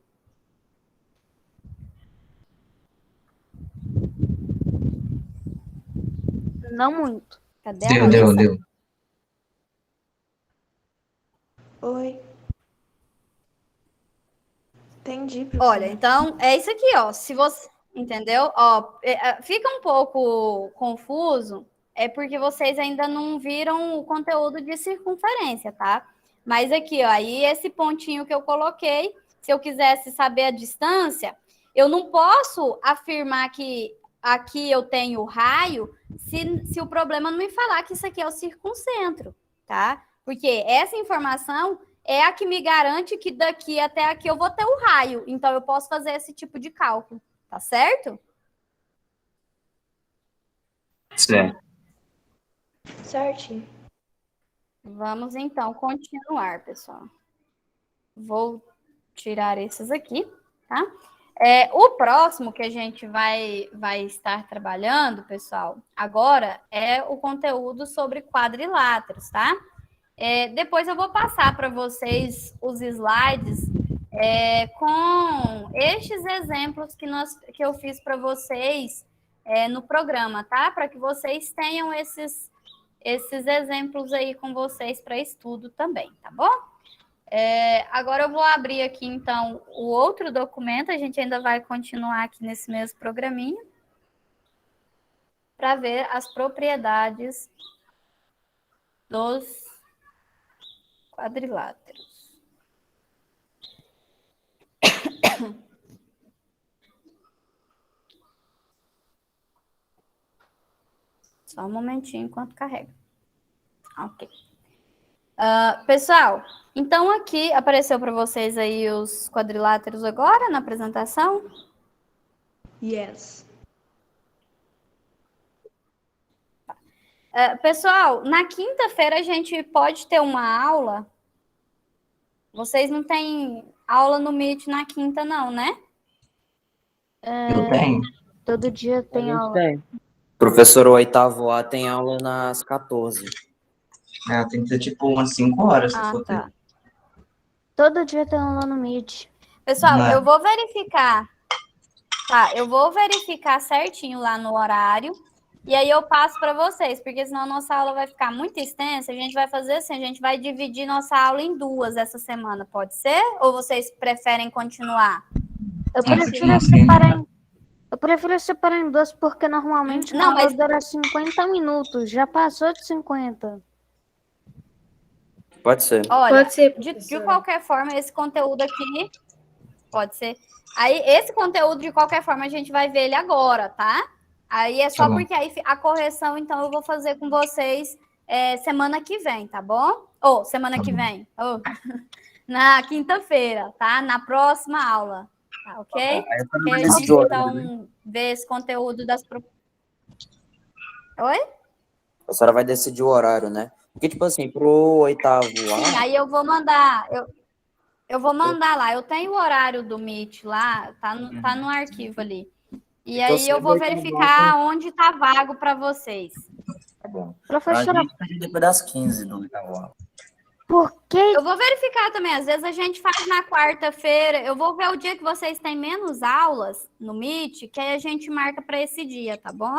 S3: Não muito.
S1: Cadê a
S4: Deu,
S1: Raíssa?
S4: deu.
S7: Oi. Entendi,
S1: Olha,
S7: professora.
S1: então é isso aqui, ó. Se você entendeu, ó, fica um pouco confuso, é porque vocês ainda não viram o conteúdo de circunferência, tá? Mas aqui, ó, aí esse pontinho que eu coloquei, se eu quisesse saber a distância, eu não posso afirmar que aqui eu tenho o raio se o problema não me falar que isso aqui é o circuncentro, tá? Porque essa informação é a que me garante que daqui até aqui eu vou ter o raio. Então, eu posso fazer esse tipo de cálculo, tá certo?
S4: Certo.
S7: Certinho.
S1: Vamos, então, continuar, pessoal. Vou tirar esses aqui, tá? O próximo que a gente vai estar trabalhando, pessoal, agora é o conteúdo sobre quadriláteros, tá? Depois eu vou passar para vocês os slides com estes exemplos que eu fiz para vocês no programa, tá? Para que vocês tenham esses exemplos aí com vocês para estudo também, tá bom? Agora eu vou abrir aqui, então, o outro documento, a gente ainda vai continuar aqui nesse mesmo programinha, para ver as propriedades dos quadriláteros. Só um momentinho enquanto carrega. Ok. Pessoal, então aqui apareceu para vocês aí os quadriláteros agora na apresentação?
S7: Yes.
S1: Pessoal, na quinta-feira a gente pode ter uma aula. Vocês não têm aula no Meet na quinta, não, né?
S4: Eu tenho.
S3: Todo dia tem aula.
S2: Professor, o oitavo A tem aula nas 14.
S4: Tem que ser tipo umas 5 horas, se for ter.
S1: Tá.
S3: Todo dia tem aula no Meet.
S1: Pessoal,
S4: Não é?
S1: eu vou verificar. Tá, eu vou verificar certinho lá no horário. E aí eu passo para vocês, porque senão a nossa aula vai ficar muito extensa. A gente vai fazer assim, a gente vai dividir nossa aula em 2 essa semana, pode ser? Ou vocês preferem continuar?
S3: Eu
S4: continua
S3: prefiro
S4: assim,
S3: separar
S4: né?
S3: eu prefiro separar em 2, porque normalmente
S1: Não,
S3: uma aula
S1: mas-
S3: dura 50 minutos. Já passou de 50.
S2: Pode ser.
S1: Olha,
S5: Pode ser,
S1: de
S5: professora.
S1: qualquer forma, esse conteúdo aqui pode ser. Aí, esse conteúdo, de qualquer forma, a gente vai ver ele agora, tá? Aí é só
S4: Tá bom.
S1: porque aí a correção, então, eu vou fazer com vocês semana que vem, tá bom? Ou semana
S4: Tá
S1: que
S4: bom.
S1: vem. Na quinta-feira, tá? Na próxima aula. Tá, ok?
S2: Aí eu
S1: Que
S2: também
S1: a
S2: decidi
S1: gente,
S2: o horário, né?
S1: então, vê esse conteúdo das... Oi?
S2: A senhora vai decidir o horário, né? Porque, tipo assim, pro oitavo
S1: Sim,
S2: A,
S1: aí eu vou mandar... Eu vou mandar lá. Eu tenho o horário do Meet lá, tá no arquivo ali. E
S2: Então,
S1: aí eu
S2: sempre
S1: vou
S2: oitavo
S1: verificar onde tá vago para vocês.
S2: tá bom.
S3: Professora,
S2: A gente pede depois das 15 do oitavo A.
S3: por que
S1: Eu vou verificar também. Às vezes a gente faz na quarta-feira. Eu vou ver o dia que vocês têm menos aulas no Meet, que aí a gente marca para esse dia, tá bom?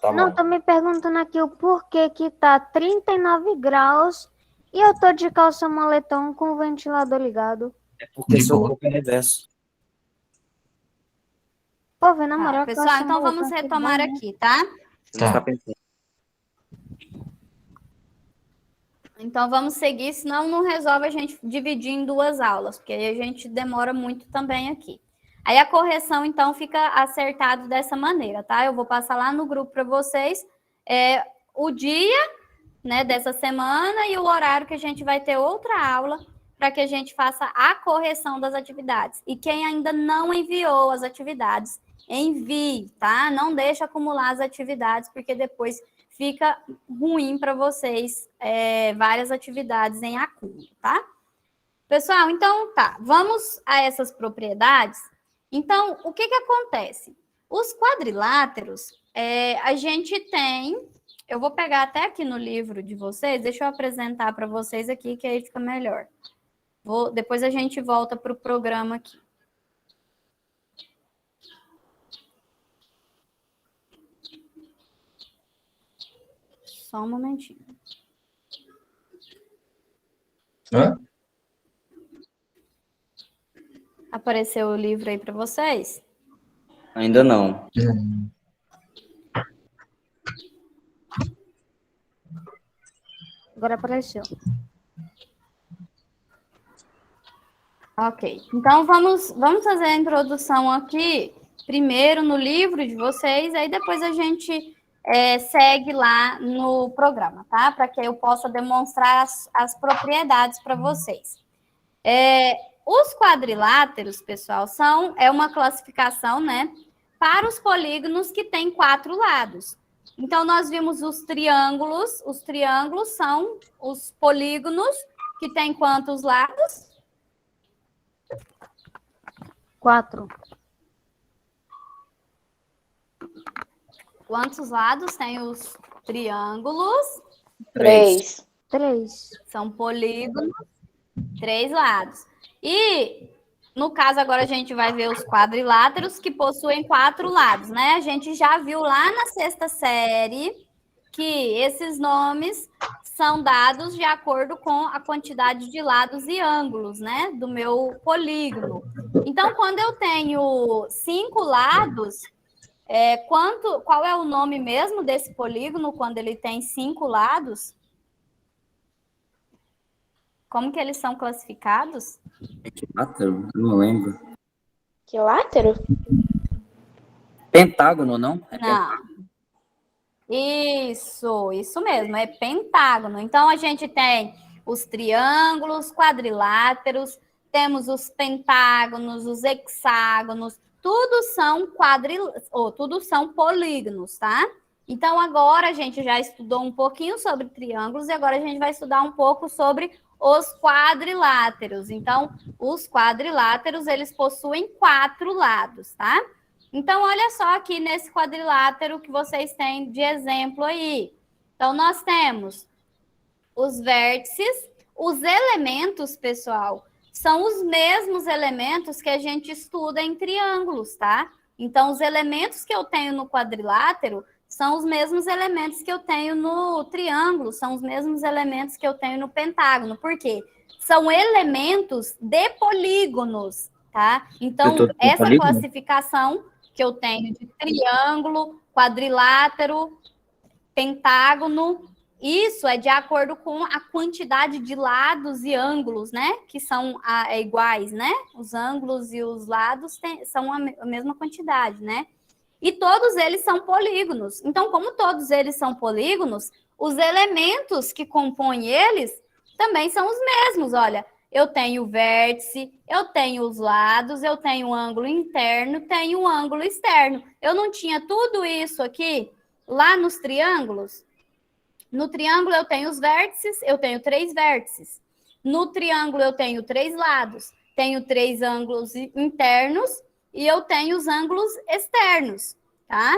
S2: Tá
S3: Não,
S2: bom.
S3: tô me perguntando aqui o porquê que tá 39 graus e eu tô de calça moletom com o ventilador ligado.
S2: É porque
S4: De
S2: seu
S4: boa.
S2: corpo é reverso.
S3: Pô, vem na moral,
S1: Pessoal,
S3: calça
S1: então vamos
S3: moletom,
S1: retomar
S3: tudo bem, né?
S1: aqui, tá?
S2: Você fica pensando.
S1: Então vamos seguir, senão não resolve a gente dividir em 2 aulas, porque aí a gente demora muito também aqui. Aí a correção, então, fica acertado dessa maneira, tá? Eu vou passar lá no grupo para vocês o dia, né, dessa semana e o horário que a gente vai ter outra aula para que a gente faça a correção das atividades. E quem ainda não enviou as atividades, envie, tá? Não deixe acumular as atividades, porque depois fica ruim para vocês várias atividades em acúmulo, tá? Pessoal, então tá, vamos a essas propriedades. Então, o que acontece? Os quadriláteros, a gente tem... Eu vou pegar até aqui no livro de vocês, deixa eu apresentar para vocês aqui, que aí fica melhor. Depois a gente volta para o programa aqui. Só um momentinho.
S4: Hã?
S1: Apareceu o livro aí para vocês?
S2: Ainda não.
S3: Agora apareceu.
S1: Ok. Então, vamos fazer a introdução aqui, primeiro no livro de vocês, aí depois a gente segue lá no programa, tá? Para que eu possa demonstrar as propriedades para vocês. Os quadriláteros, pessoal, é uma classificação, né, para os polígonos que têm 4 lados. Então, nós vimos os triângulos. Os triângulos são os polígonos que têm quantos lados?
S3: 4.
S1: Quantos lados tem os triângulos?
S2: 3.
S3: 3.
S1: São polígonos, 3 lados. E, no caso, agora a gente vai ver os quadriláteros que possuem 4 lados, né? A gente já viu lá na 6ª série que esses nomes são dados de acordo com a quantidade de lados e ângulos, né? Do meu polígono. Então, quando eu tenho 5 lados, qual é o nome mesmo desse polígono quando ele tem 5 lados? Como que eles são classificados?
S2: Equilátero? Eu não lembro.
S5: Quilátero?
S2: Pentágono, não?
S1: Não. Isso mesmo, é pentágono. Então, a gente tem os triângulos, quadriláteros, temos os pentágonos, os hexágonos, tudo são polígonos, tá? Então, agora a gente já estudou um pouquinho sobre triângulos e agora a gente vai estudar um pouco sobre os quadriláteros. Então, os quadriláteros, eles possuem 4 lados, tá? Então, olha só aqui nesse quadrilátero que vocês têm de exemplo aí. Então, nós temos os vértices, os elementos, pessoal, são os mesmos elementos que a gente estuda em triângulos, tá? Então, os elementos que eu tenho no quadrilátero são os mesmos elementos que eu tenho no triângulo, são os mesmos elementos que eu tenho no pentágono. Por quê? São elementos de polígonos, tá? Então, essa classificação que eu tenho de triângulo, quadrilátero, pentágono, isso é de acordo com a quantidade de lados e ângulos, né? Que são iguais, né? Os ângulos e os lados são a mesma quantidade, né? E todos eles são polígonos. Então, como todos eles são polígonos, os elementos que compõem eles também são os mesmos. Olha, eu tenho o vértice, eu tenho os lados, eu tenho o ângulo interno, tenho o ângulo externo. Eu não tinha tudo isso aqui lá nos triângulos? No triângulo eu tenho os vértices, eu tenho 3 vértices. No triângulo eu tenho 3 lados, tenho 3 ângulos internos e eu tenho os ângulos externos, tá?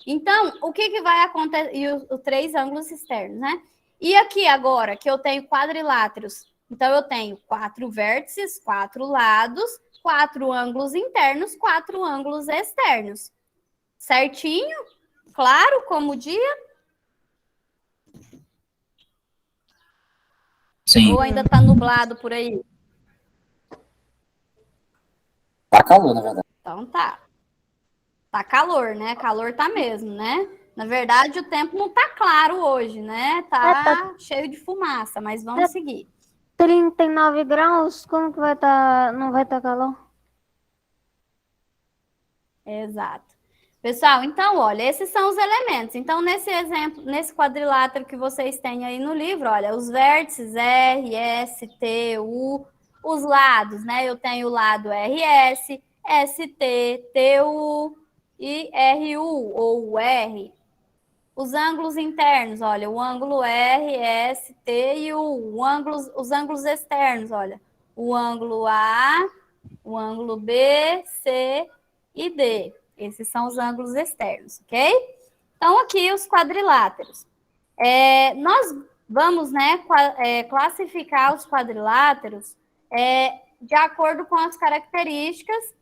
S1: Então, o que vai acontecer? E os 3 ângulos externos, né? E aqui agora, que eu tenho quadriláteros, então eu tenho 4 vértices, 4 lados, 4 ângulos internos, 4 ângulos externos. Certinho? Claro como o dia?
S2: Sim.
S1: Ou ainda tá nublado por aí?
S2: Tá calor, na verdade.
S1: Então tá. Tá calor, né? Calor tá mesmo, né? Na verdade, o tempo não tá claro hoje, né? Tá cheio de fumaça, mas vamos seguir.
S3: 39 graus, como que vai estar? Não vai estar calor?
S1: Exato. Pessoal, então, olha, esses são os elementos. Então, nesse exemplo, nesse quadrilátero que vocês têm aí no livro, olha, os vértices R, S, T, U, os lados, né? Eu tenho o lado RS, ST, TU e RU, ou R. Os ângulos internos, olha, o ângulo R, S, T e U. Os ângulos externos, olha, o ângulo A, o ângulo B, C e D. Esses são os ângulos externos, ok? Então, aqui os quadriláteros. Nós vamos, né, classificar os quadriláteros de acordo com as características,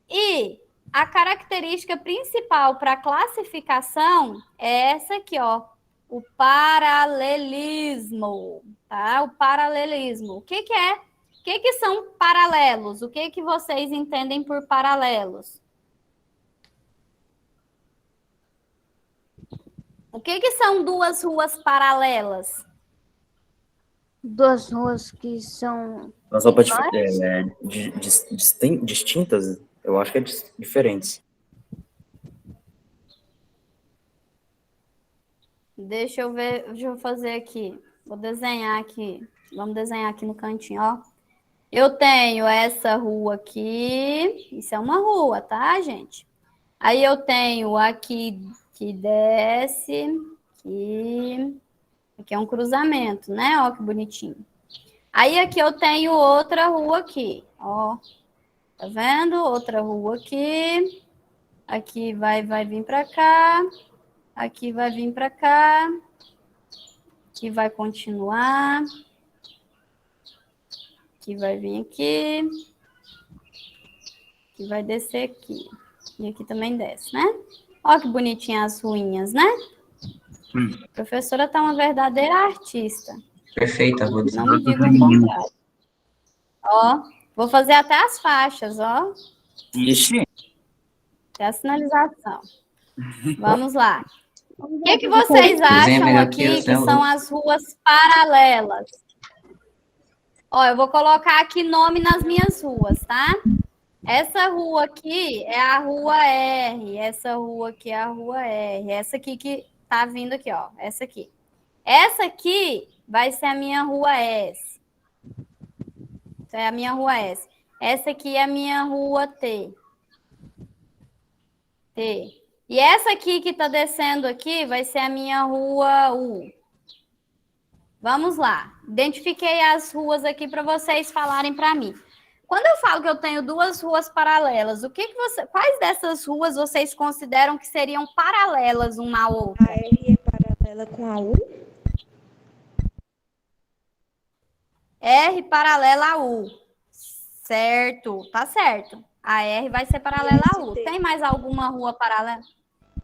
S1: e a característica principal para a classificação é essa aqui, ó, o paralelismo, tá? O paralelismo. O que é? O que são paralelos? O que vocês entendem por paralelos? O que são duas ruas paralelas?
S3: Duas ruas que são
S2: Mas só para
S3: iguais?
S2: distintas, eu acho que é diferentes.
S1: Deixa eu ver, deixa eu fazer aqui. Vou desenhar aqui. Vamos desenhar aqui no cantinho, ó. Eu tenho essa rua aqui. Isso é uma rua, tá, gente? Aí eu tenho aqui que desce, aqui é um cruzamento, né? Ó, que bonitinho. Aí aqui eu tenho outra rua aqui, ó. Tá vendo? Outra rua aqui. Aqui vai vir para cá. Aqui vai vir para cá. Aqui vai continuar. Aqui vai vir aqui. Aqui vai descer aqui. E aqui também desce, né? Olha que bonitinha as ruinhas, né? A professora tá uma verdadeira artista.
S4: Perfeita, vou dizer.
S1: Não me digam o contrário. Ó, vou fazer até as faixas, ó.
S2: Ixi.
S1: Até a sinalização. Vamos lá. O que vocês acham aqui que são as ruas paralelas? Ó, eu vou colocar aqui nome nas minhas ruas, tá? Essa rua aqui é a rua R. Essa rua aqui é a rua R. Essa aqui que tá vindo aqui, ó. Essa aqui. Essa aqui vai ser a minha rua S. Essa é a minha rua S. Essa aqui é a minha rua T. T. E essa aqui que tá descendo aqui vai ser a minha rua U. Vamos lá. Identifiquei as ruas aqui para vocês falarem para mim. Quando eu falo que eu tenho duas ruas paralelas, quais dessas ruas vocês consideram que seriam paralelas uma à outra?
S7: A R é paralela com a U?
S1: R paralela a U. Certo, tá certo. A R vai ser paralela a U. Tem mais alguma rua paralela?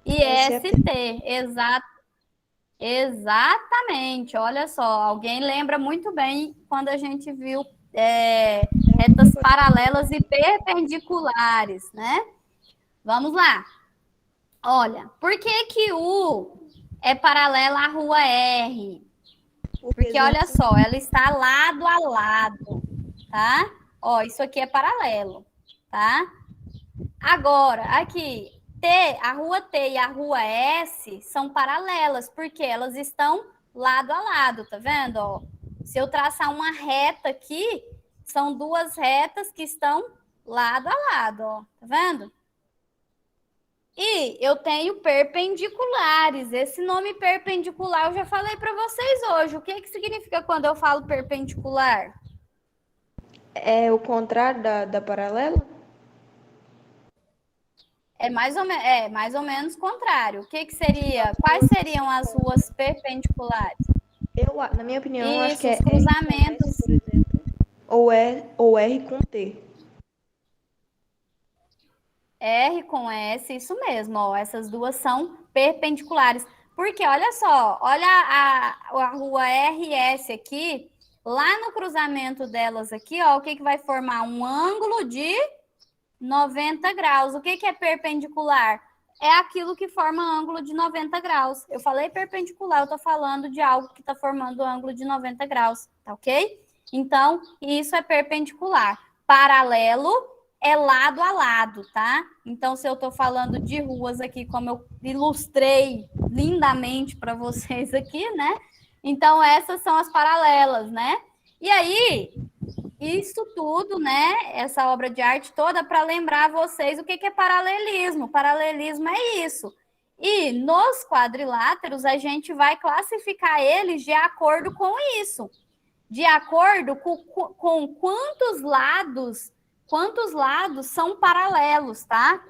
S1: E ST, exatamente. Olha só, alguém lembra muito bem quando a gente viu retas paralelas e perpendiculares, né? Vamos lá. Olha, por que U é paralela à rua R? Porque, olha só, ela está lado a lado, tá? Ó, isso aqui é paralelo, tá? Agora, aqui, a rua T e a rua S são paralelas, porque elas estão lado a lado, tá vendo? Ó, se eu traçar uma reta aqui, são duas retas que estão lado a lado, ó, tá vendo? E eu tenho perpendiculares. Esse nome perpendicular eu já falei para vocês hoje. O que significa quando eu falo perpendicular?
S7: É o contrário da paralela?
S1: É mais ou menos contrário. O que seria? Quais seriam as ruas perpendiculares?
S7: Na minha opinião, eu acho que é
S1: os cruzamentos.
S7: R, por exemplo, ou R com T.
S1: R com S, isso mesmo, ó, essas duas são perpendiculares. Porque, olha só, olha a rua RS aqui, lá no cruzamento delas aqui, ó, o que vai formar? Um ângulo de 90 graus. O que é perpendicular? É aquilo que forma ângulo de 90 graus. Eu falei perpendicular, eu tô falando de algo que tá formando ângulo de 90 graus, tá ok? Então, isso é perpendicular. Paralelo é lado a lado, tá? Então, se eu estou falando de ruas aqui, como eu ilustrei lindamente para vocês aqui, né? Então, essas são as paralelas, né? E aí, isso tudo, né? Essa obra de arte toda para lembrar vocês o que é paralelismo. Paralelismo é isso. E nos quadriláteros, a gente vai classificar eles de acordo com isso. De acordo com quantos lados são paralelos, tá?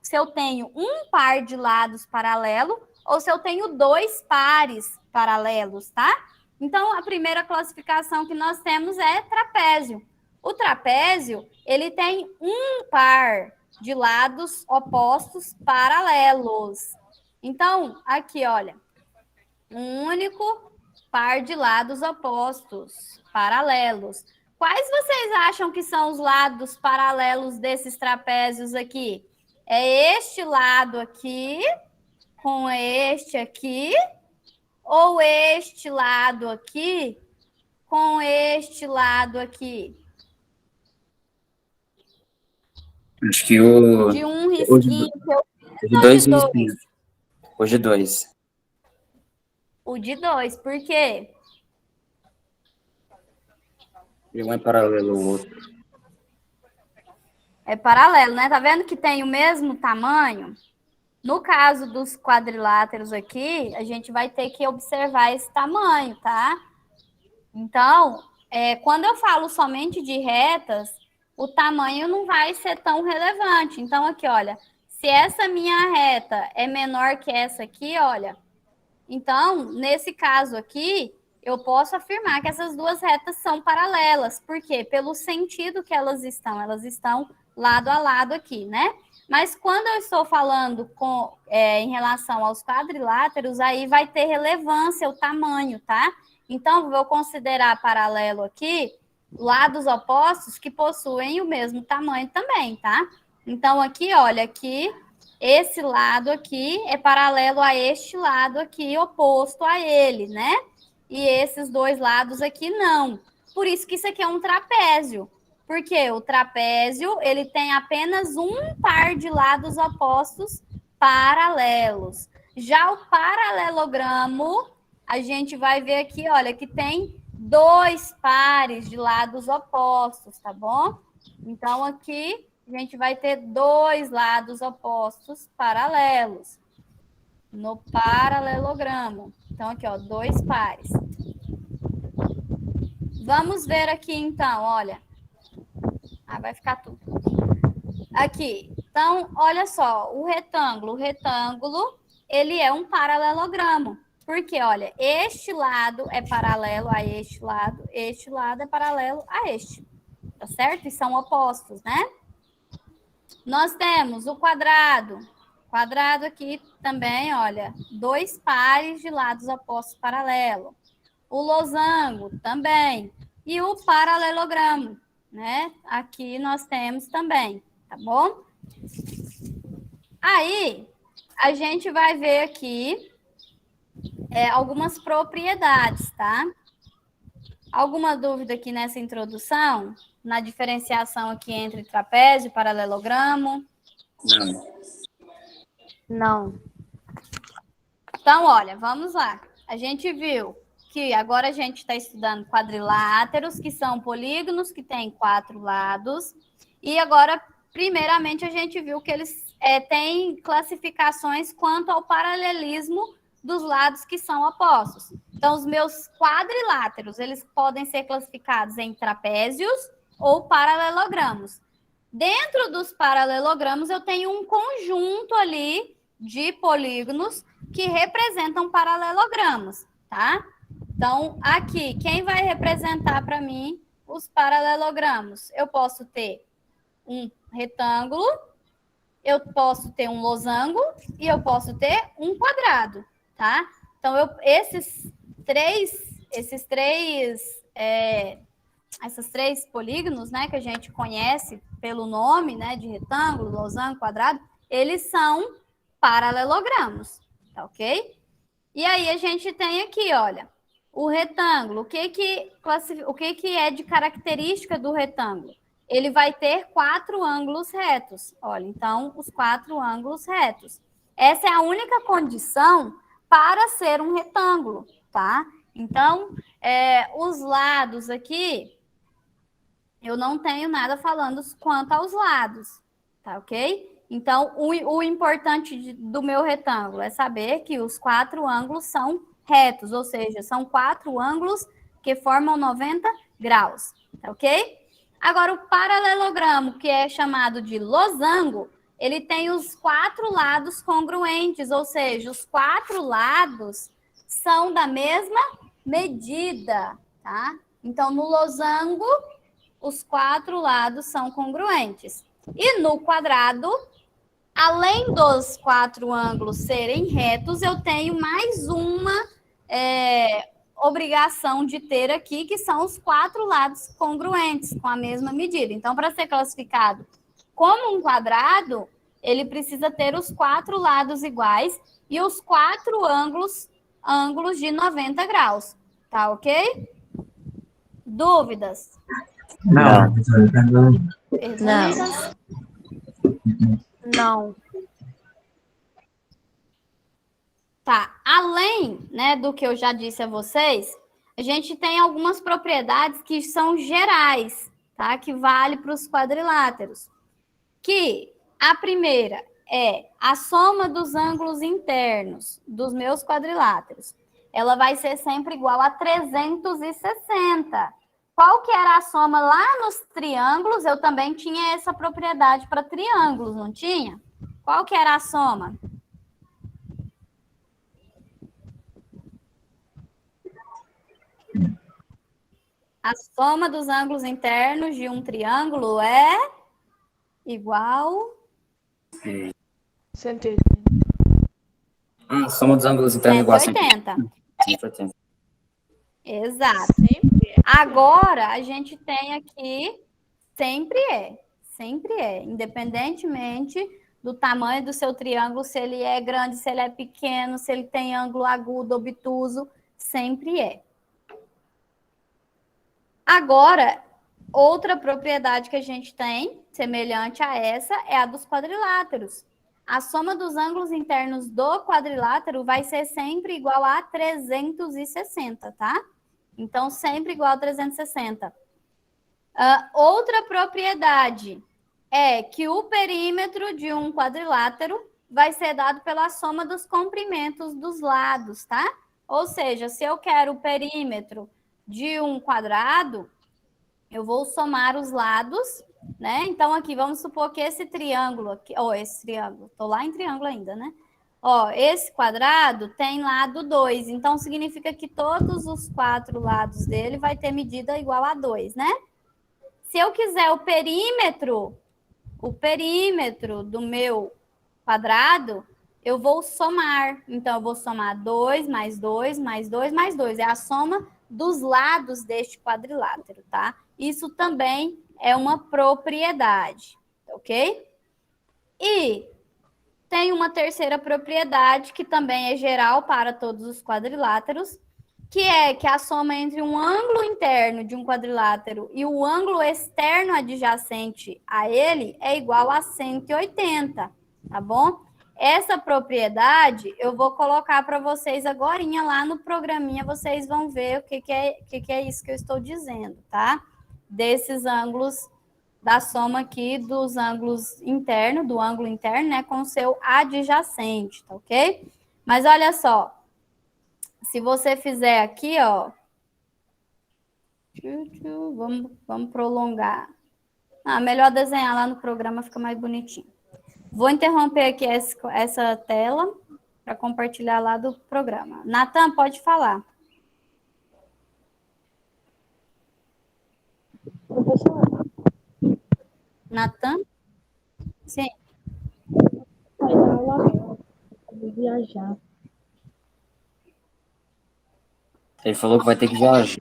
S1: Se eu tenho um par de lados paralelo ou se eu tenho 2 pares paralelos, tá? Então, a primeira classificação que nós temos é trapézio. O trapézio, ele tem um par de lados opostos paralelos. Então, aqui, olha, um único par de lados opostos paralelos. Quais vocês acham que são os lados paralelos desses trapézios aqui? É este lado aqui com este aqui ou este lado aqui com este lado aqui?
S2: Acho que o.
S1: De um risquinho.
S2: De dois risquinhos. Hoje 2.
S1: O de 2, por quê?
S2: E um é paralelo ao outro.
S1: É paralelo, né? Tá vendo que tem o mesmo tamanho? No caso dos quadriláteros aqui, a gente vai ter que observar esse tamanho, tá? Então, quando eu falo somente de retas, o tamanho não vai ser tão relevante. Então, aqui, olha, se essa minha reta é menor que essa aqui, olha, então, nesse caso aqui, eu posso afirmar que essas duas retas são paralelas. Por quê? Pelo sentido que elas estão lado a lado aqui, né? Mas quando eu estou falando em relação aos quadriláteros, aí vai ter relevância o tamanho, tá? Então, vou considerar paralelo aqui lados opostos que possuem o mesmo tamanho também, tá? Então, aqui, olha, aqui, esse lado aqui é paralelo a este lado aqui, oposto a ele, né? E esses 2 lados aqui não. Por isso que isso aqui é um trapézio. Porque o trapézio, ele tem apenas um par de lados opostos paralelos. Já o paralelogramo, a gente vai ver aqui, olha, que tem 2 pares de lados opostos, tá bom? Então, aqui, a gente vai ter 2 lados opostos paralelos no paralelogramo. Então, aqui, ó, 2 pares. Vamos ver aqui, então, olha. Vai ficar tudo. Aqui. Então, olha só, o retângulo, ele é um paralelogramo. Porque, olha, este lado é paralelo a este lado é paralelo a este. Tá certo? E são opostos, né? Nós temos o quadrado. Quadrado aqui também, olha, 2 pares de lados opostos paralelos. O losango também. E o paralelogramo, né? Aqui nós temos também, tá bom? Aí, a gente vai ver aqui algumas propriedades, tá? Alguma dúvida aqui nessa introdução? Na diferenciação aqui entre trapézio e paralelogramo?
S3: Não.
S1: Então, olha, vamos lá. A gente viu que agora a gente está estudando quadriláteros, que são polígonos que têm 4 lados. E agora, primeiramente, a gente viu que eles têm classificações quanto ao paralelismo dos lados que são opostos. Então, os meus quadriláteros, eles podem ser classificados em trapézios ou paralelogramos. Dentro dos paralelogramos, eu tenho um conjunto ali de polígonos que representam paralelogramos, tá? Então, aqui, quem vai representar para mim os paralelogramos? Eu posso ter um retângulo, eu posso ter um losango e eu posso ter um quadrado, tá? Então, esses três polígonos, né, que a gente conhece pelo nome, né, de retângulo, losango, quadrado, eles são paralelogramos, tá ok? E aí a gente tem aqui, olha, o retângulo. O que é de característica do retângulo? ele vai ter 4 ângulos retos. Olha, então, os 4 ângulos retos. Essa é a única condição para ser um retângulo, tá? Então, os lados aqui, eu não tenho nada falando quanto aos lados, tá ok? Então, o importante do meu retângulo é saber que os 4 ângulos são retos, ou seja, são 4 ângulos que formam 90 graus, tá ok? Agora, o paralelogramo, que é chamado de losango, ele tem os 4 lados congruentes, ou seja, os 4 lados são da mesma medida, tá? Então, no losango, os 4 lados são congruentes. E no quadrado, além dos 4 ângulos serem retos, eu tenho mais uma obrigação de ter aqui, que são os 4 lados congruentes, com a mesma medida. Então, para ser classificado como um quadrado, ele precisa ter os 4 lados iguais e os 4 ângulos de 90 graus. Tá ok? Dúvidas?
S4: Não.
S1: Perguntas?
S3: Não.
S1: Tá, além, né, do que eu já disse a vocês, a gente tem algumas propriedades que são gerais, tá? Que vale para os quadriláteros. Que a primeira é a soma dos ângulos internos dos meus quadriláteros. Ela vai ser sempre igual a 360. Qual que era a soma lá nos triângulos? Eu também tinha essa propriedade para triângulos, não tinha? Qual que era a soma? A soma dos ângulos internos de um triângulo é igual...
S7: 180.
S2: Soma dos ângulos internos igual a
S1: 180.
S2: 180.
S1: Exato.
S7: Sempre é.
S1: Agora, a gente tem aqui, sempre é, independentemente do tamanho do seu triângulo, se ele é grande, se ele é pequeno, se ele tem ângulo agudo, obtuso, sempre é. Agora, outra propriedade que a gente tem, semelhante a essa, é a dos quadriláteros. A soma dos ângulos internos do quadrilátero vai ser sempre igual a 360, tá? Então, sempre igual a 360. Outra propriedade é que o perímetro de um quadrilátero vai ser dado pela soma dos comprimentos dos lados, tá? Ou seja, se eu quero o perímetro de um quadrado, eu vou somar os lados, né? Então, aqui, vamos supor que esse triângulo aqui, tô lá em triângulo ainda, né? Esse quadrado tem lado 2, então significa que todos os 4 lados dele vai ter medida igual a 2, né? Se eu quiser o perímetro do meu quadrado, eu vou somar. Então, eu vou somar 2 mais 2 mais 2 mais 2. É a soma dos lados deste quadrilátero, tá? Isso também é uma propriedade, ok? E tem uma terceira propriedade que também é geral para todos os quadriláteros, que é que a soma entre um ângulo interno de um quadrilátero e o ângulo externo adjacente a ele é igual a 180, tá bom? Essa propriedade eu vou colocar para vocês agorinha lá no programinha, vocês vão ver o que é isso que eu estou dizendo, tá? Desses ângulos, da soma aqui dos ângulos internos, do ângulo interno, né, com o seu adjacente, tá ok? Mas olha só, se você fizer aqui, ó, vamos prolongar. Melhor desenhar lá no programa, fica mais bonitinho. Vou interromper aqui essa tela para compartilhar lá do programa. Natan, pode falar.
S5: Professor,
S1: Natan? Sim.
S5: vai dar aula, eu vou viajar.
S2: Ele falou que vai ter que viajar.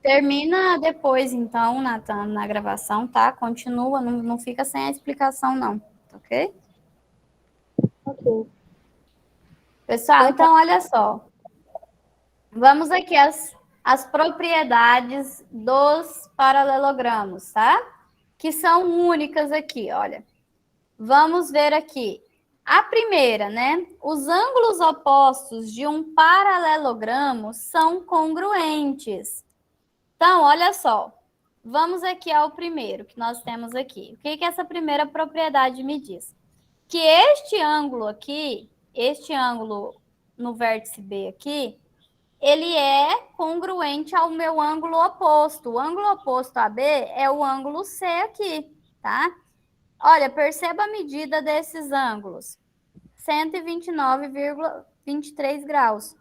S1: Termina depois, então, Natan, na gravação, tá? Continua, não fica sem a explicação, não. Ok?
S5: Ok.
S1: Pessoal, então, olha só. Vamos aqui as propriedades dos paralelogramos, tá? Que são únicas aqui, olha. Vamos ver aqui. A primeira, né? Os ângulos opostos de um paralelogramo são congruentes. Então, olha só. Vamos aqui ao primeiro que nós temos aqui. O que que essa primeira propriedade me diz? Que este ângulo aqui, este ângulo no vértice B aqui, ele é congruente ao meu ângulo oposto. O ângulo oposto a B é o ângulo C aqui, tá? Olha, perceba a medida desses ângulos. 129,23 graus.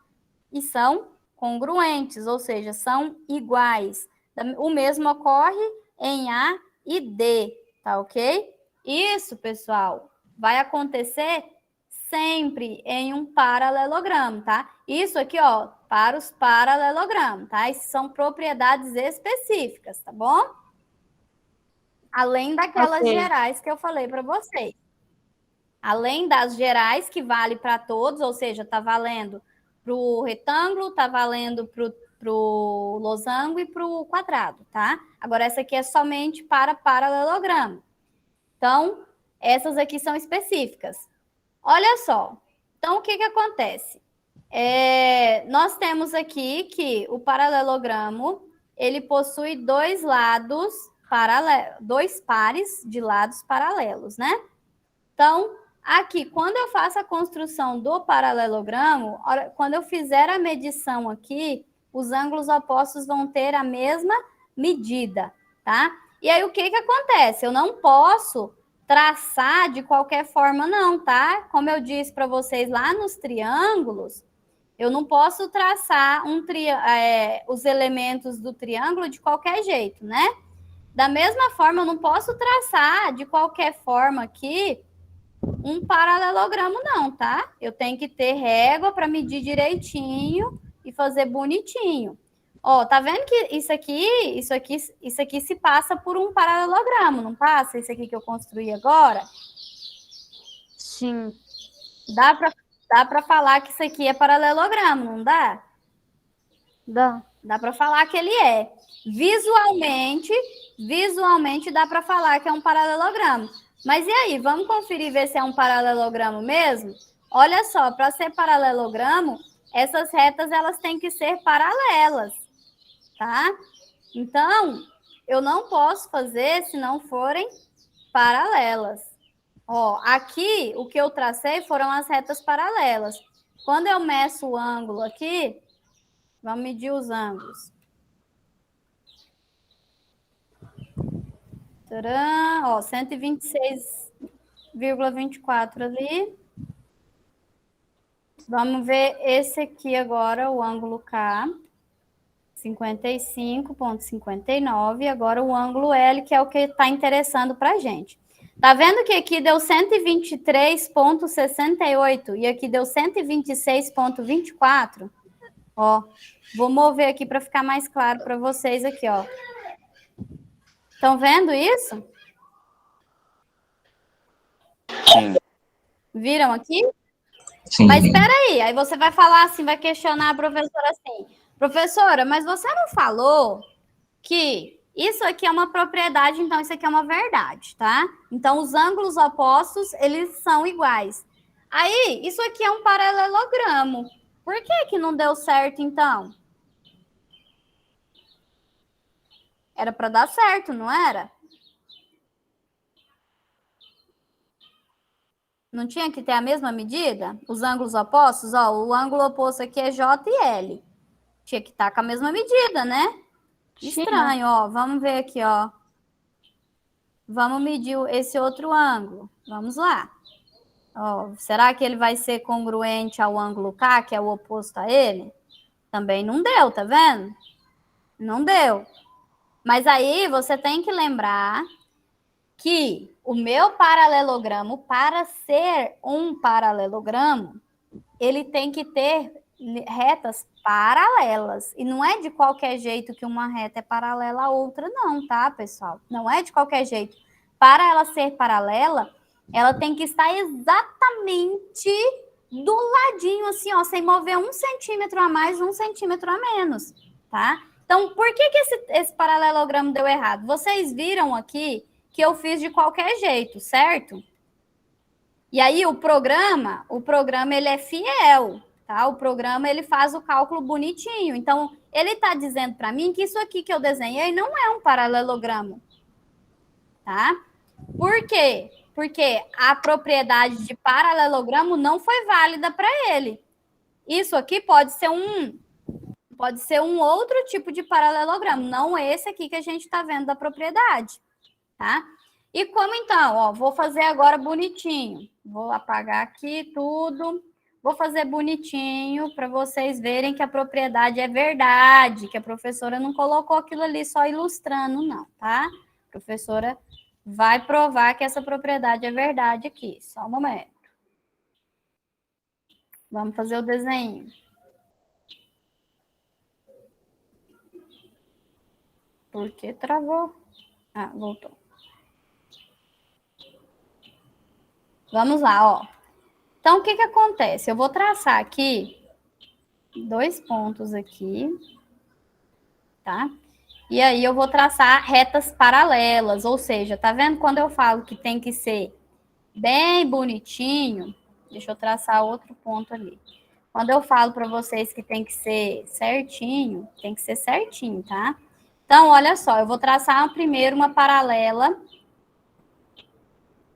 S1: E são congruentes, ou seja, são iguais. O mesmo ocorre em A e D, tá ok? Isso, pessoal, vai acontecer sempre em um paralelogramo, tá? Isso aqui, ó, para os paralelogramos, tá? Isso são propriedades específicas, tá bom? Além daquelas gerais que eu falei para vocês. Além das gerais, que vale para todos, ou seja, tá valendo para o retângulo, tá valendo para o losango e para o quadrado, tá? Agora, essa aqui é somente para paralelogramo. Então, essas aqui são específicas. Olha só. Então, o que que acontece? Nós temos aqui que o paralelogramo, ele possui dois lados paralelos, dois pares de lados paralelos, né? Então, aqui, quando eu faço a construção do paralelogramo, quando eu fizer a medição aqui, os ângulos opostos vão ter a mesma medida, tá? E aí, o que que acontece? Eu não posso traçar de qualquer forma, não, tá? Como eu disse para vocês lá nos triângulos, eu não posso traçar os elementos do triângulo de qualquer jeito, né? Da mesma forma, eu não posso traçar de qualquer forma aqui um paralelogramo, não, tá? Eu tenho que ter régua para medir direitinho e fazer bonitinho. Ó, tá vendo que isso aqui se passa por um paralelogramo, não passa? Isso aqui que eu construí agora?
S3: Sim.
S1: Dá para falar que isso aqui é paralelogramo, não dá?
S3: Dá.
S1: Dá para falar que ele é. Visualmente dá para falar que é um paralelogramo. Mas e aí, vamos conferir ver se é um paralelogramo mesmo? Olha só, para ser paralelogramo, essas retas elas têm que ser paralelas, tá? Então, eu não posso fazer se não forem paralelas. Ó, aqui, o que eu tracei foram as retas paralelas. Quando eu meço o ângulo aqui, vamos medir os ângulos. Tcharam, ó, 126,24 ali. Vamos ver esse aqui agora, o ângulo K. 55,59. Agora o ângulo L, que é o que está interessando para a gente. Tá vendo que aqui deu 123,68 e aqui deu 126,24? Ó, vou mover aqui para ficar mais claro para vocês aqui, ó. Estão vendo isso?
S2: Sim.
S1: Viram aqui?
S4: Sim.
S1: Mas espera aí você vai falar assim, vai questionar a professora assim. Professora, mas você não falou que isso aqui é uma propriedade, então isso aqui é uma verdade, tá? Então, os ângulos opostos, eles são iguais. Aí, isso aqui é um paralelogramo. Por que que não deu certo, então? Era para dar certo, não era? Não tinha que ter a mesma medida? Os ângulos opostos, ó, o ângulo oposto aqui é J e L. Tinha que estar com a mesma medida, né? Estranho, ó. Vamos ver aqui, ó. Vamos medir esse outro ângulo. Vamos lá. Ó, será que ele vai ser congruente ao ângulo K, que é o oposto a ele? Também não deu, tá vendo? Não deu. Mas aí você tem que lembrar que o meu paralelogramo, para ser um paralelogramo, ele tem que ter retas paralelas. E não é de qualquer jeito que uma reta é paralela à outra, não, tá, pessoal? Não é de qualquer jeito. Para ela ser paralela, ela tem que estar exatamente do ladinho, assim, ó, sem mover 1 centímetro a mais, 1 centímetro a menos. tá? Então, por que esse paralelogramo deu errado? Vocês viram aqui que eu fiz de qualquer jeito, certo? E aí o programa ele é fiel, tá? O programa ele faz o cálculo bonitinho. Então, ele está dizendo para mim que isso aqui que eu desenhei não é um paralelogramo, tá? Por quê? Porque a propriedade de paralelogramo não foi válida para ele. Isso aqui pode ser um outro tipo de paralelogramo, não esse aqui que a gente está vendo da propriedade, tá? E como então? Ó, vou fazer agora bonitinho. Vou apagar aqui tudo. Vou fazer bonitinho para vocês verem que a propriedade é verdade, que a professora não colocou aquilo ali só ilustrando, não, tá? A professora vai provar que essa propriedade é verdade aqui. Só um momento. Vamos fazer o desenho. Por que travou? Ah, voltou. Vamos lá, ó. Então, o que que acontece? Eu vou traçar aqui 2 pontos aqui, tá? E aí eu vou traçar retas paralelas, ou seja, tá vendo quando eu falo que tem que ser bem bonitinho? Deixa eu traçar outro ponto ali. Quando eu falo para vocês que tem que ser certinho, tem que ser certinho, tá? Então, olha só, eu vou traçar primeiro uma paralela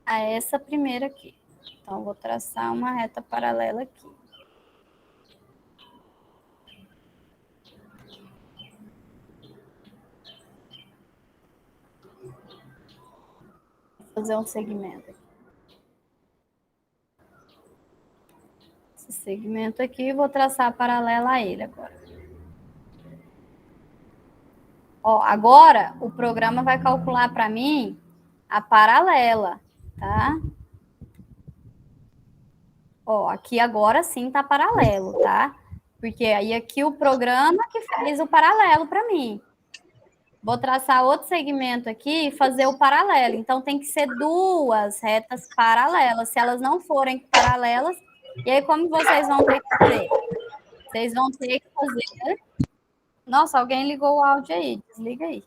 S1: a essa primeira aqui. Então, eu vou traçar uma reta paralela aqui. Vou fazer um segmento aqui. Esse segmento aqui, vou traçar paralela a ele agora. Ó, agora o programa vai calcular para mim a paralela, tá? Ó, aqui agora sim tá paralelo, tá? Porque aí aqui o programa que fez o paralelo para mim. Vou traçar outro segmento aqui e fazer o paralelo. Então tem que ser 2 retas paralelas. Se elas não forem paralelas, e aí como vocês vão ter que fazer? Vocês vão ter que fazer... Nossa, alguém ligou o áudio aí. Desliga aí.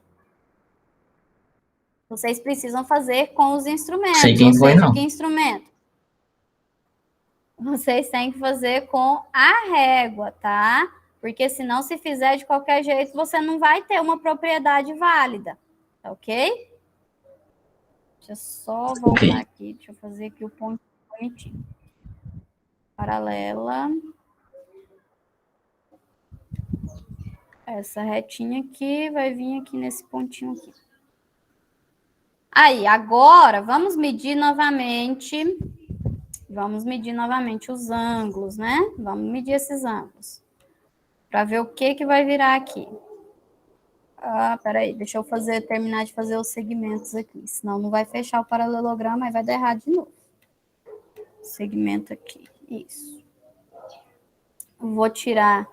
S1: Vocês precisam fazer com os instrumentos.
S4: Sei quem
S1: ou
S4: foi,
S1: seja,
S4: não.
S1: que instrumento? Vocês têm que fazer com a régua, tá? Porque senão, se fizer de qualquer jeito, você não vai ter uma propriedade válida, tá ok? Deixa eu só voltar aqui, deixa eu fazer aqui o ponto bonitinho. Paralela. Essa retinha aqui vai vir aqui nesse pontinho aqui. Aí, agora, vamos medir novamente os ângulos, né? Vamos medir esses ângulos. Para ver o que vai virar aqui. Ah, peraí, deixa eu terminar de fazer os segmentos aqui, senão não vai fechar o paralelograma e vai dar errado de novo. Segmento aqui, isso. Vou tirar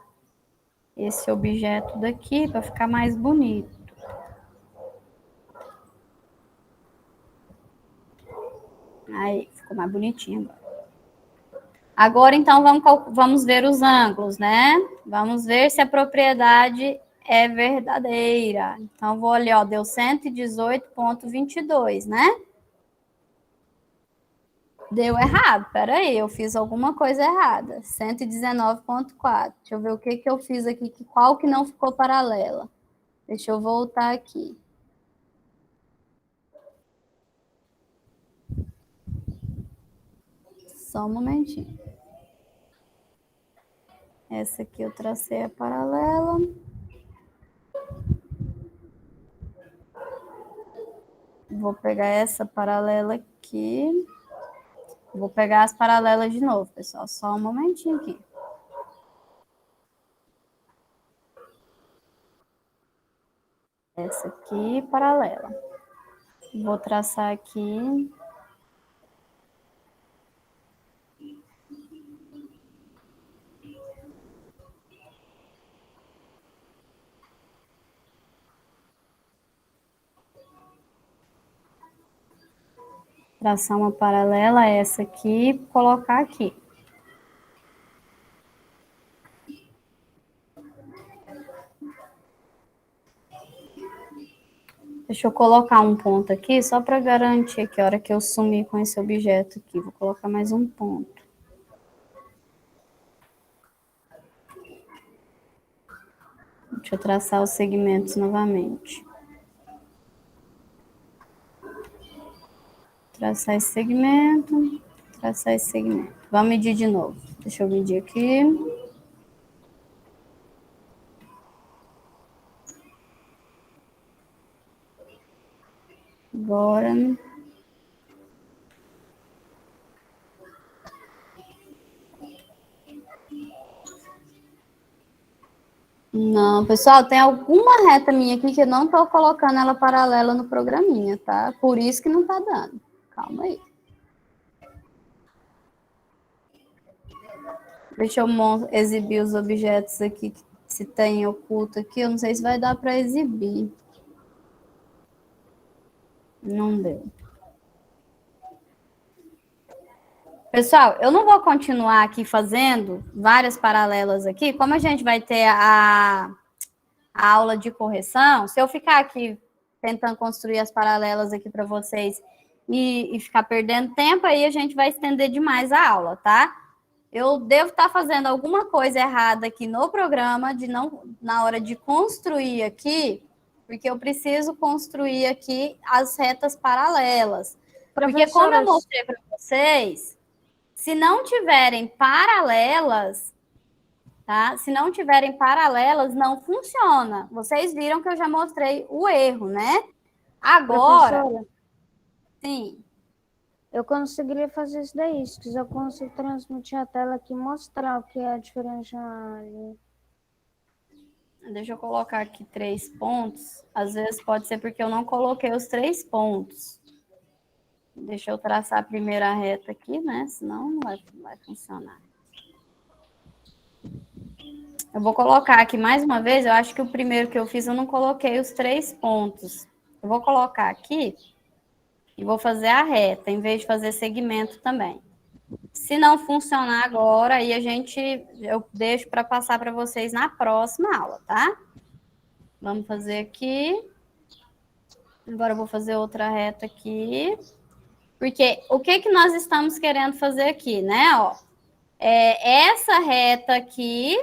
S1: esse objeto daqui para ficar mais bonito. Aí, ficou mais bonitinho agora. Agora, então, vamos ver os ângulos, né? Vamos ver se a propriedade é verdadeira. Então, vou olhar, ó, deu 118,22, né? Deu errado, peraí, eu fiz alguma coisa errada. 119,4. Deixa eu ver o que eu fiz aqui, qual que não ficou paralela. Deixa eu voltar aqui. Só um momentinho. Essa aqui eu tracei a paralela. Vou pegar essa paralela aqui. Vou pegar as paralelas de novo, pessoal. Só um momentinho aqui. Essa aqui, paralela. Vou traçar aqui. Traçar uma paralela a essa aqui e colocar aqui. Deixa eu colocar um ponto aqui, só para garantir que a hora que eu sumir com esse objeto aqui, vou colocar mais um ponto. Deixa eu traçar os segmentos novamente. Traçar esse segmento, traçar esse segmento. Vamos medir de novo. Deixa eu medir aqui. Agora. Não, pessoal, tem alguma reta minha aqui que eu não tô colocando ela paralela no programinha, tá? Por isso que não tá dando. Calma aí. Deixa eu exibir os objetos aqui, se tem oculto aqui. Eu não sei se vai dar para exibir. Não deu. Pessoal, eu não vou continuar aqui fazendo várias paralelas aqui. Como a gente vai ter a aula de correção, se eu ficar aqui tentando construir as paralelas aqui para vocês e ficar perdendo tempo, aí a gente vai estender demais a aula, tá? Eu devo estar fazendo alguma coisa errada aqui no programa, na hora de construir aqui, porque eu preciso construir aqui as retas paralelas. Porque como eu mostrei para vocês, se não tiverem paralelas, tá? Se não tiverem paralelas, não funciona. Vocês viram que eu já mostrei o erro, né? Agora, professora, sim.
S3: Eu conseguiria fazer isso daí. Se quiser, eu consigo transmitir a tela aqui e mostrar o que é a diferença.
S1: Deixa eu colocar aqui 3 pontos. Às vezes pode ser porque eu não coloquei os 3 pontos. Deixa eu traçar a primeira reta aqui, né? Senão não vai funcionar. Eu vou colocar aqui mais uma vez. Eu acho que o primeiro que eu fiz, eu não coloquei os 3 pontos. Eu vou colocar aqui e vou fazer a reta, em vez de fazer segmento também. Se não funcionar agora, aí eu deixo para passar para vocês na próxima aula, tá? Vamos fazer aqui. Agora eu vou fazer outra reta aqui. Porque o que nós estamos querendo fazer aqui, né? Ó, essa reta aqui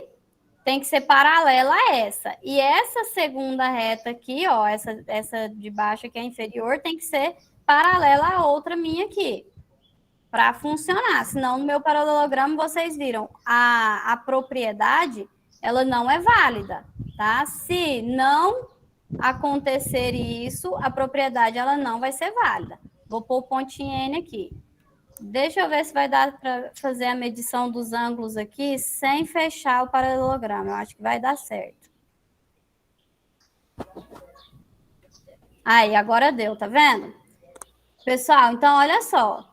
S1: tem que ser paralela a essa. E essa segunda reta aqui, ó, essa de baixo que é inferior, tem que ser paralela a outra minha aqui, para funcionar. Senão, no meu paralelogramo, vocês viram, a propriedade, ela não é válida, tá? Se não acontecer isso, a propriedade, ela não vai ser válida. Vou pôr o pontinho N aqui. Deixa eu ver se vai dar para fazer a medição dos ângulos aqui sem fechar o paralelogramo. Eu acho que vai dar certo. Aí, agora deu, tá vendo? Pessoal, então, olha só.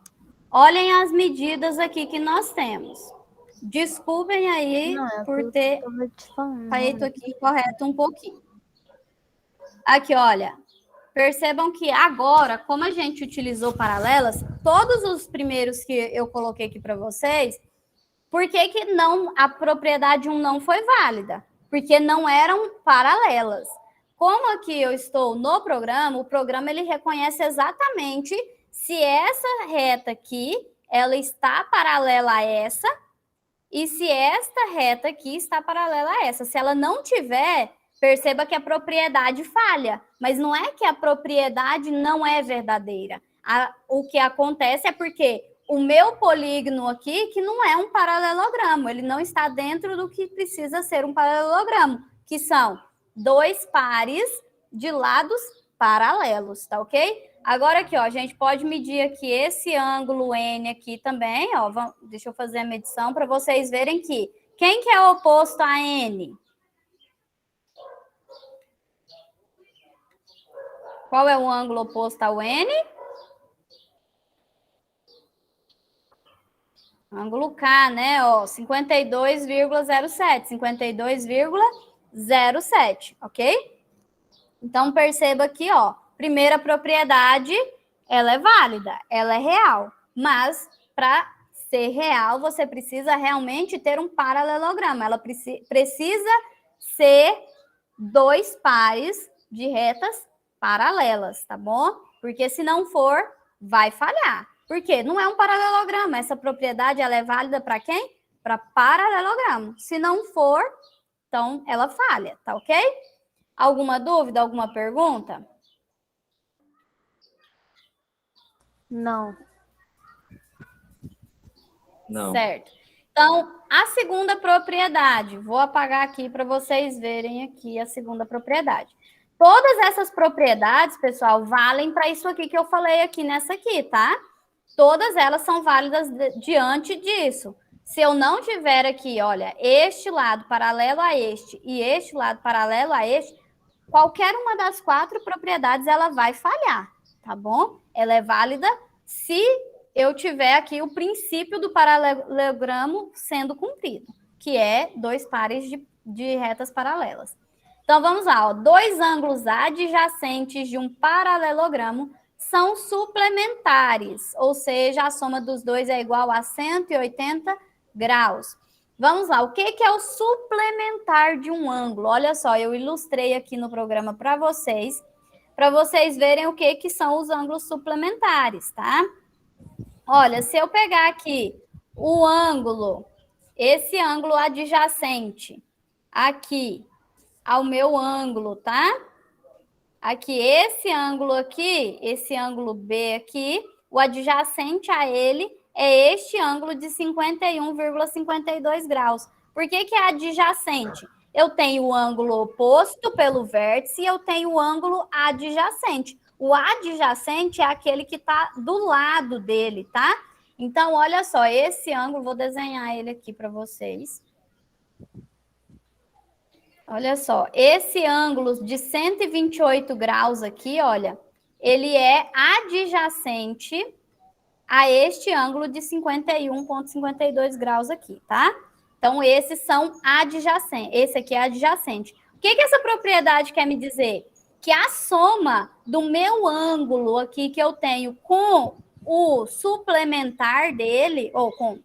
S1: Olhem as medidas aqui que nós temos. Desculpem aí por ter feito aqui correto um pouquinho. Aqui, olha. Percebam que agora, como a gente utilizou paralelas, todos os primeiros que eu coloquei aqui para vocês, por que que a propriedade 1 não foi válida? Porque não eram paralelas. Como aqui eu estou no programa, o programa ele reconhece exatamente se essa reta aqui, ela está paralela a essa, e se esta reta aqui está paralela a essa. Se ela não tiver, perceba que a propriedade falha, mas não é que a propriedade não é verdadeira. O que acontece é porque o meu polígono aqui, que não é um paralelogramo, ele não está dentro do que precisa ser um paralelogramo, que são 2 pares de lados paralelos, tá ok? Agora aqui, ó, a gente pode medir aqui esse ângulo N aqui também, ó, deixa eu fazer a medição para vocês verem que quem que é oposto a N? Qual é o ângulo oposto ao N? Ângulo K, né? Ó, 52,07. 52,07, ok? Então, perceba aqui, ó. Primeira propriedade, ela é válida, ela é real. Mas, para ser real, você precisa realmente ter um paralelogramo. Ela precisa ser 2 pares de retas paralelas, tá bom? Porque se não for, vai falhar. Por quê? Não é um paralelogramo. Essa propriedade ela é válida para quem? Para paralelogramo. Se não for, então ela falha, tá ok? Alguma dúvida, alguma pergunta?
S3: Não.
S2: Não.
S1: Certo. Então, a segunda propriedade, vou apagar aqui para vocês verem aqui a segunda propriedade. Todas essas propriedades, pessoal, valem para isso aqui que eu falei aqui nessa aqui, tá? Todas elas são válidas diante disso. Se eu não tiver aqui, olha, este lado paralelo a este e este lado paralelo a este, qualquer uma das 4 propriedades ela vai falhar, tá bom? Ela é válida se eu tiver aqui o princípio do paralelogramo sendo cumprido, que é 2 pares de retas paralelas. Então, vamos lá. Ó. 2 ângulos adjacentes de um paralelogramo são suplementares, ou seja, a soma dos dois é igual a 180 graus. Vamos lá. O que é o suplementar de um ângulo? Olha só, eu ilustrei aqui no programa para vocês verem o que são os ângulos suplementares, tá? Olha, se eu pegar aqui o ângulo, esse ângulo adjacente aqui ao meu ângulo, tá? Aqui, esse ângulo B aqui, o adjacente a ele é este ângulo de 51,52 graus. Por que é adjacente? Eu tenho o ângulo oposto pelo vértice e eu tenho o ângulo adjacente. O adjacente é aquele que está do lado dele, tá? Então, olha só, esse ângulo, vou desenhar ele aqui para vocês. Olha só, esse ângulo de 128 graus aqui, olha, ele é adjacente a este ângulo de 51,52 graus aqui, tá? Então, esses são adjacentes. Esse aqui é adjacente. O que essa propriedade quer me dizer? Que a soma do meu ângulo aqui que eu tenho com o suplementar dele, ou com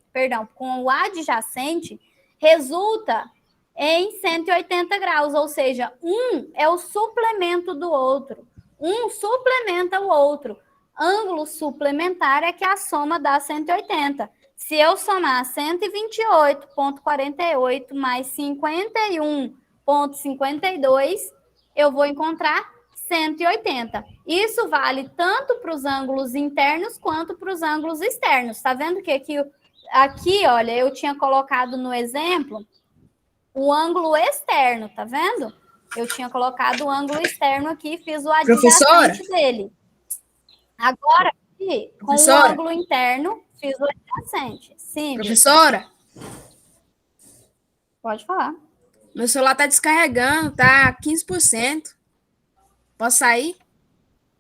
S1: o adjacente, resulta em 180 graus, ou seja, um é o suplemento do outro. Um suplementa o outro. Ângulo suplementar é que a soma dá 180. Se eu somar 128,48 mais 51,52, eu vou encontrar 180. Isso vale tanto para os ângulos internos quanto para os ângulos externos. Tá vendo que aqui, olha, eu tinha colocado no exemplo o ângulo externo, tá vendo? Eu tinha colocado o ângulo externo aqui, fiz o adjacente dele. Agora, aqui, com o ângulo interno, fiz o adjacente. Sim.
S6: Professora?
S1: Pode falar.
S6: Meu celular tá descarregando, tá 15%. Posso sair?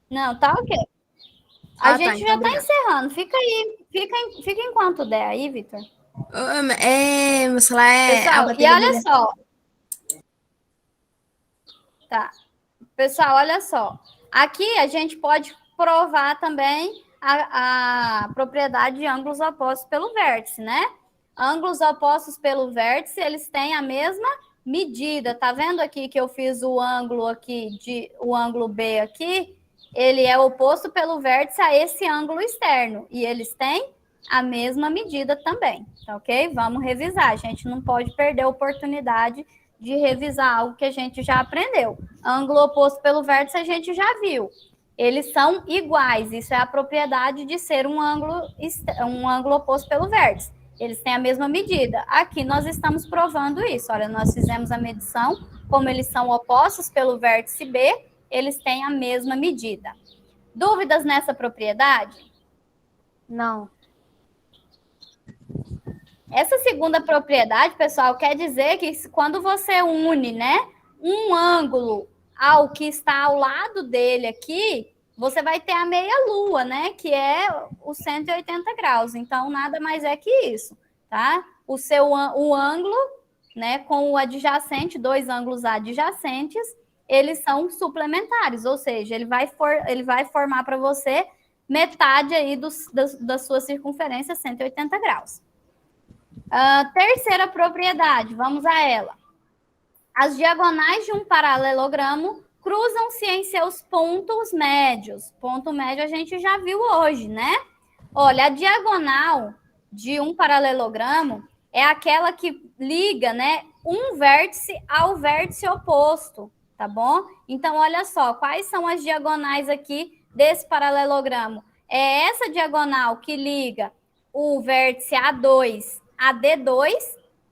S1: Não, tá ok. A gente
S6: então
S1: já tá encerrando. Fica aí. Fica enquanto der aí, Vitor.
S6: Meu celular é...
S1: Pessoal, e olha só. Tá. Pessoal, olha só. Aqui a gente pode provar também a propriedade de ângulos opostos pelo vértice, né? Ângulos opostos pelo vértice, eles têm a mesma medida. Tá vendo aqui que eu fiz o ângulo aqui, o ângulo B aqui? Ele é oposto pelo vértice a esse ângulo externo. E eles têm a mesma medida também, tá ok? Vamos revisar. A gente não pode perder a oportunidade de revisar algo que a gente já aprendeu. Ângulo oposto pelo vértice a gente já viu. Eles são iguais. Isso é a propriedade de ser um ângulo oposto pelo vértice. Eles têm a mesma medida. Aqui nós estamos provando isso. Olha, nós fizemos a medição. Como eles são opostos pelo vértice B, eles têm a mesma medida. Dúvidas nessa propriedade?
S3: Não.
S1: Essa segunda propriedade, pessoal, quer dizer que quando você une, né, um ângulo ao que está ao lado dele aqui, você vai ter a meia-lua, né, que é os 180 graus. Então, nada mais é que isso, tá? O ângulo, né, com o adjacente, 2 ângulos adjacentes, eles são suplementares, ou seja, ele vai formar para você metade aí da sua circunferência, 180 graus. Terceira propriedade, vamos a ela. As diagonais de um paralelogramo cruzam-se em seus pontos médios. Ponto médio a gente já viu hoje, né? Olha, a diagonal de um paralelogramo é aquela que liga, né, um vértice ao vértice oposto, tá bom? Então, olha só, quais são as diagonais aqui desse paralelogramo? É essa diagonal que liga o vértice A2 a D2,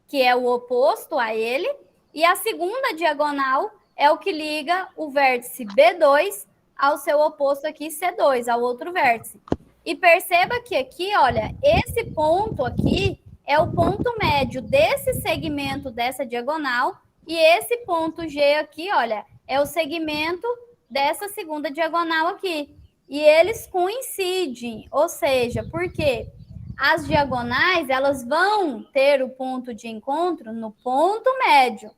S1: que é o oposto a ele, e a segunda diagonal é o que liga o vértice B2 ao seu oposto aqui, C2, ao outro vértice. E perceba que aqui, olha, esse ponto aqui é o ponto médio desse segmento dessa diagonal, e esse ponto G aqui, olha, é o segmento dessa segunda diagonal aqui. E eles coincidem, ou seja, porque as diagonais, elas vão ter o ponto de encontro no ponto médio.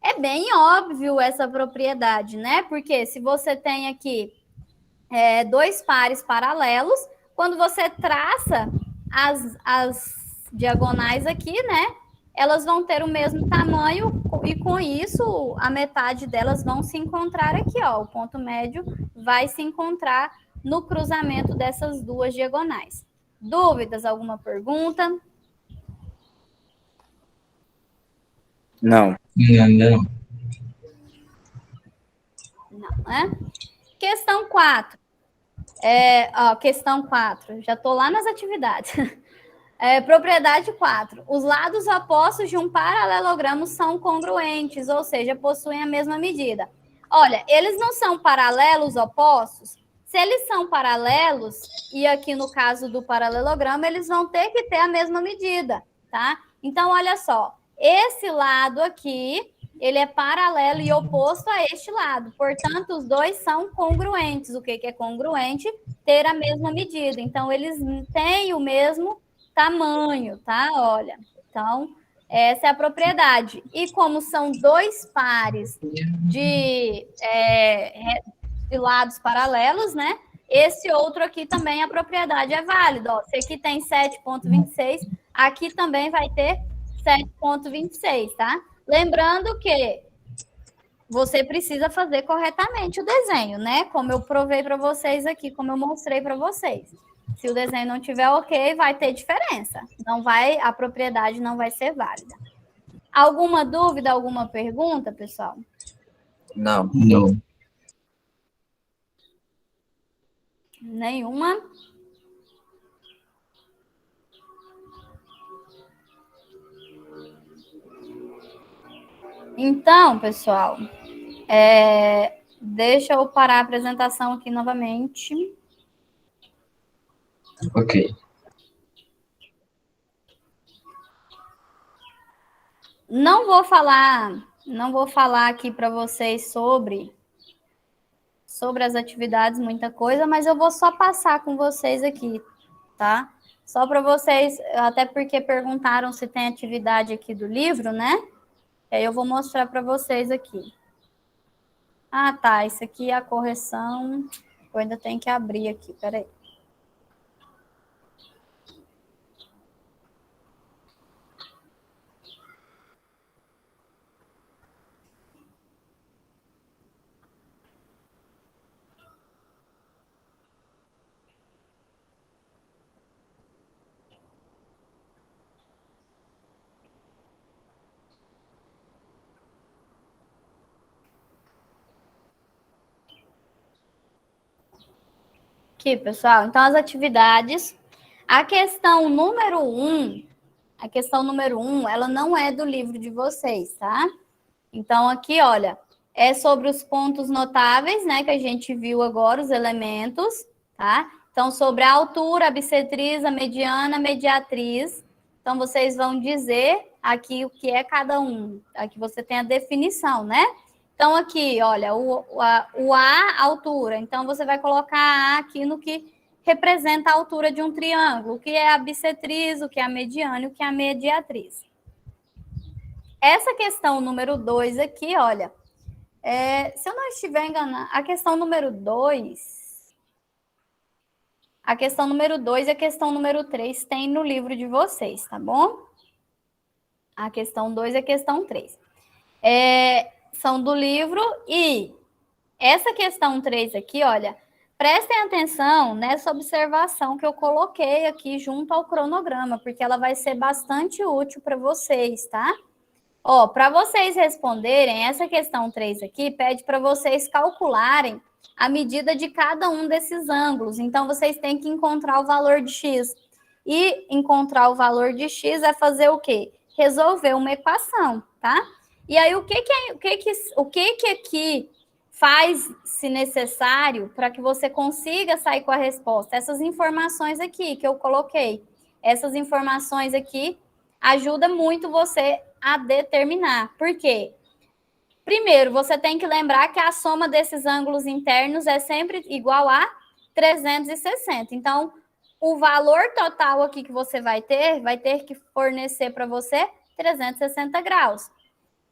S1: É bem óbvio essa propriedade, né? Porque se você tem aqui dois pares paralelos, quando você traça as diagonais aqui, né? Elas vão ter o mesmo tamanho e com isso a metade delas vão se encontrar aqui, ó. O ponto médio vai se encontrar no cruzamento dessas duas diagonais. Dúvidas? Alguma pergunta?
S2: Não.
S4: Não.
S1: Não, né? Questão 4. Questão 4. Já estou lá nas atividades. Propriedade 4. Os lados opostos de um paralelogramo são congruentes, ou seja, possuem a mesma medida. Olha, eles não são paralelos opostos? Se eles são paralelos, e aqui no caso do paralelogramo, eles vão ter que ter a mesma medida, tá? Então, olha só, esse lado aqui, ele é paralelo e oposto a este lado. Portanto, os dois são congruentes. O que é congruente? Ter a mesma medida. Então, eles têm o mesmo tamanho, tá? Olha, então, essa é a propriedade. E como são dois pares de lados paralelos, né? Esse outro aqui também, a propriedade é válida. Ó, se aqui tem 7,26, aqui também vai ter 7,26, tá? Lembrando que você precisa fazer corretamente o desenho, né? Como eu provei para vocês aqui, como eu mostrei para vocês. Se o desenho não tiver ok, vai ter diferença. A propriedade não vai ser válida. Alguma dúvida, alguma pergunta, pessoal?
S2: Não.
S1: Nenhuma? Então, pessoal, deixa eu parar a apresentação aqui novamente.
S4: Ok.
S1: Não vou falar aqui para vocês sobre as atividades, muita coisa, mas eu vou só passar com vocês aqui, tá? Só para vocês, até porque perguntaram se tem atividade aqui do livro, né? E aí eu vou mostrar para vocês aqui. Ah, tá, isso aqui é a correção. Eu ainda tenho que abrir aqui, peraí. Aqui, pessoal. Então, as atividades. A questão número 1, ela não é do livro de vocês, tá? Então, aqui, olha, é sobre os pontos notáveis, né, que a gente viu agora, os elementos, tá? Então, sobre a altura, a bissetriz, a mediana, a mediatriz. Então, vocês vão dizer aqui o que é cada um. Aqui você tem a definição, né? Então, aqui, olha, o A, altura. Então, você vai colocar A aqui no que representa a altura de um triângulo. O que é a bissetriz, o que é a mediana e o que é a mediatriz. Essa questão número 2 aqui, olha, se eu não estiver enganado, a questão número 2 e a questão número 3 tem no livro de vocês, tá bom? A questão 2 e a questão 3. São do livro e Essa questão 3 aqui, olha, prestem atenção nessa observação que eu coloquei aqui junto ao cronograma, porque ela vai ser bastante útil para vocês, tá? Ó, para vocês responderem, essa questão 3 aqui pede para vocês calcularem a medida de cada um desses ângulos. Então, vocês têm que encontrar o valor de x. E encontrar o valor de x é fazer o quê? Resolver uma equação, tá? E aí, o que aqui faz, se necessário, para que você consiga sair com a resposta? Essas informações aqui que eu coloquei. Essas informações aqui ajudam muito você a determinar. Por quê? Primeiro, você tem que lembrar que a soma desses ângulos internos é sempre igual a 360. Então, o valor total aqui que você vai ter que fornecer para você 360 graus.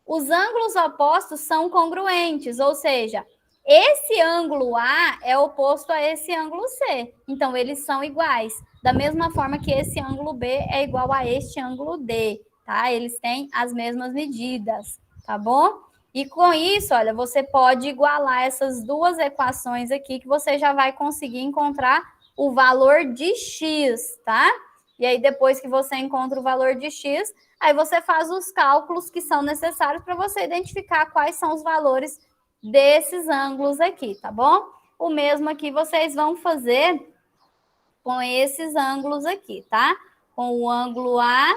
S1: Os ângulos opostos são congruentes, ou seja, esse ângulo A é oposto a esse ângulo C. Então, eles são iguais. Da mesma forma que esse ângulo B é igual a este ângulo D, tá? Eles têm as mesmas medidas, tá bom? E com isso, olha, você pode igualar essas duas equações aqui que você já vai conseguir encontrar o valor de x, tá? E aí, depois que você encontra o valor de x, aí você faz os cálculos que são necessários para você identificar quais são os valores desses ângulos aqui, tá bom? O mesmo aqui vocês vão fazer com esses ângulos aqui, tá? Com o ângulo A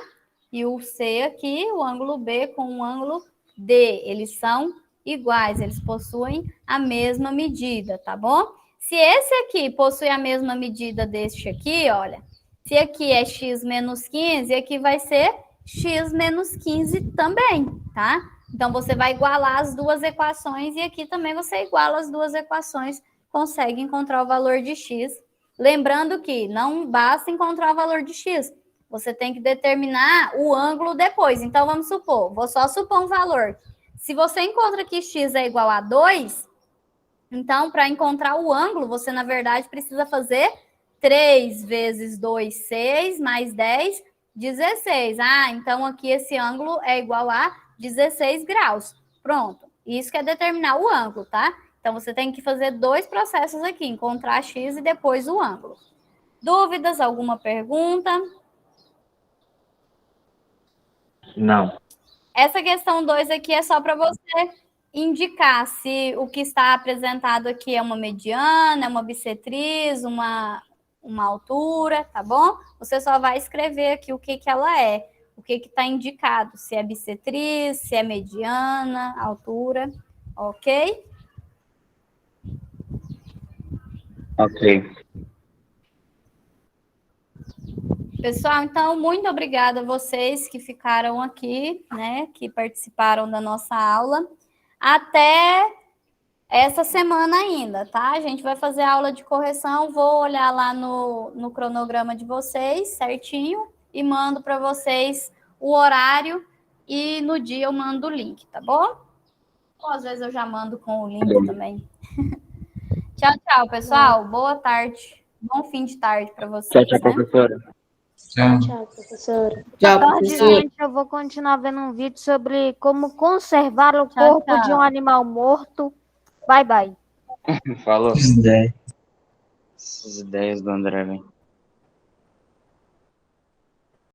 S1: e o C aqui, o ângulo B com o ângulo D. Eles são iguais, eles possuem a mesma medida, tá bom? Se esse aqui possui a mesma medida deste aqui, olha, se aqui é x menos 15, aqui vai ser x menos 15 também, tá? Então, você vai igualar as duas equações e aqui também você iguala as duas equações, consegue encontrar o valor de x. Lembrando que não basta encontrar o valor de x, você tem que determinar o ângulo depois. Então, vamos supor, vou só supor um valor. Se você encontra que x é igual a 2, então, para encontrar o ângulo, você, na verdade, precisa fazer 3 vezes 2, 6, mais 10, 16. Ah, então aqui esse ângulo é igual a 16 graus. Pronto. Isso que é determinar o ângulo, tá? Então, você tem que fazer dois processos aqui, encontrar x e depois o ângulo. Dúvidas? Alguma pergunta?
S2: Não.
S1: Essa questão 2 aqui é só para você indicar se o que está apresentado aqui é uma mediana, é uma bissetriz, uma altura, tá bom? Você só vai escrever aqui o que ela é, o que está indicado, se é bissetriz, se é mediana, altura, ok?
S2: Ok.
S1: Pessoal, então, muito obrigada a vocês que ficaram aqui, né, que participaram da nossa aula. Até essa semana ainda, tá? A gente vai fazer aula de correção, vou olhar lá no cronograma de vocês, certinho, e mando para vocês o horário e no dia eu mando o link, tá bom? Ou às vezes eu já mando com o link também. Tchau, tchau, pessoal. Boa tarde. Bom fim de tarde para vocês.
S2: Tchau,
S1: né?
S2: professora.
S4: Tchau.
S5: Tchau, professora.
S6: Tchau,
S3: Tarde,
S6: professor.
S3: gente, eu vou continuar vendo um vídeo sobre como conservar o
S1: Tchau,
S3: corpo
S1: tchau.
S3: de um animal morto. Bye, bye.
S2: Falou.
S4: Isso daí.
S2: Essas ideias do André, velho.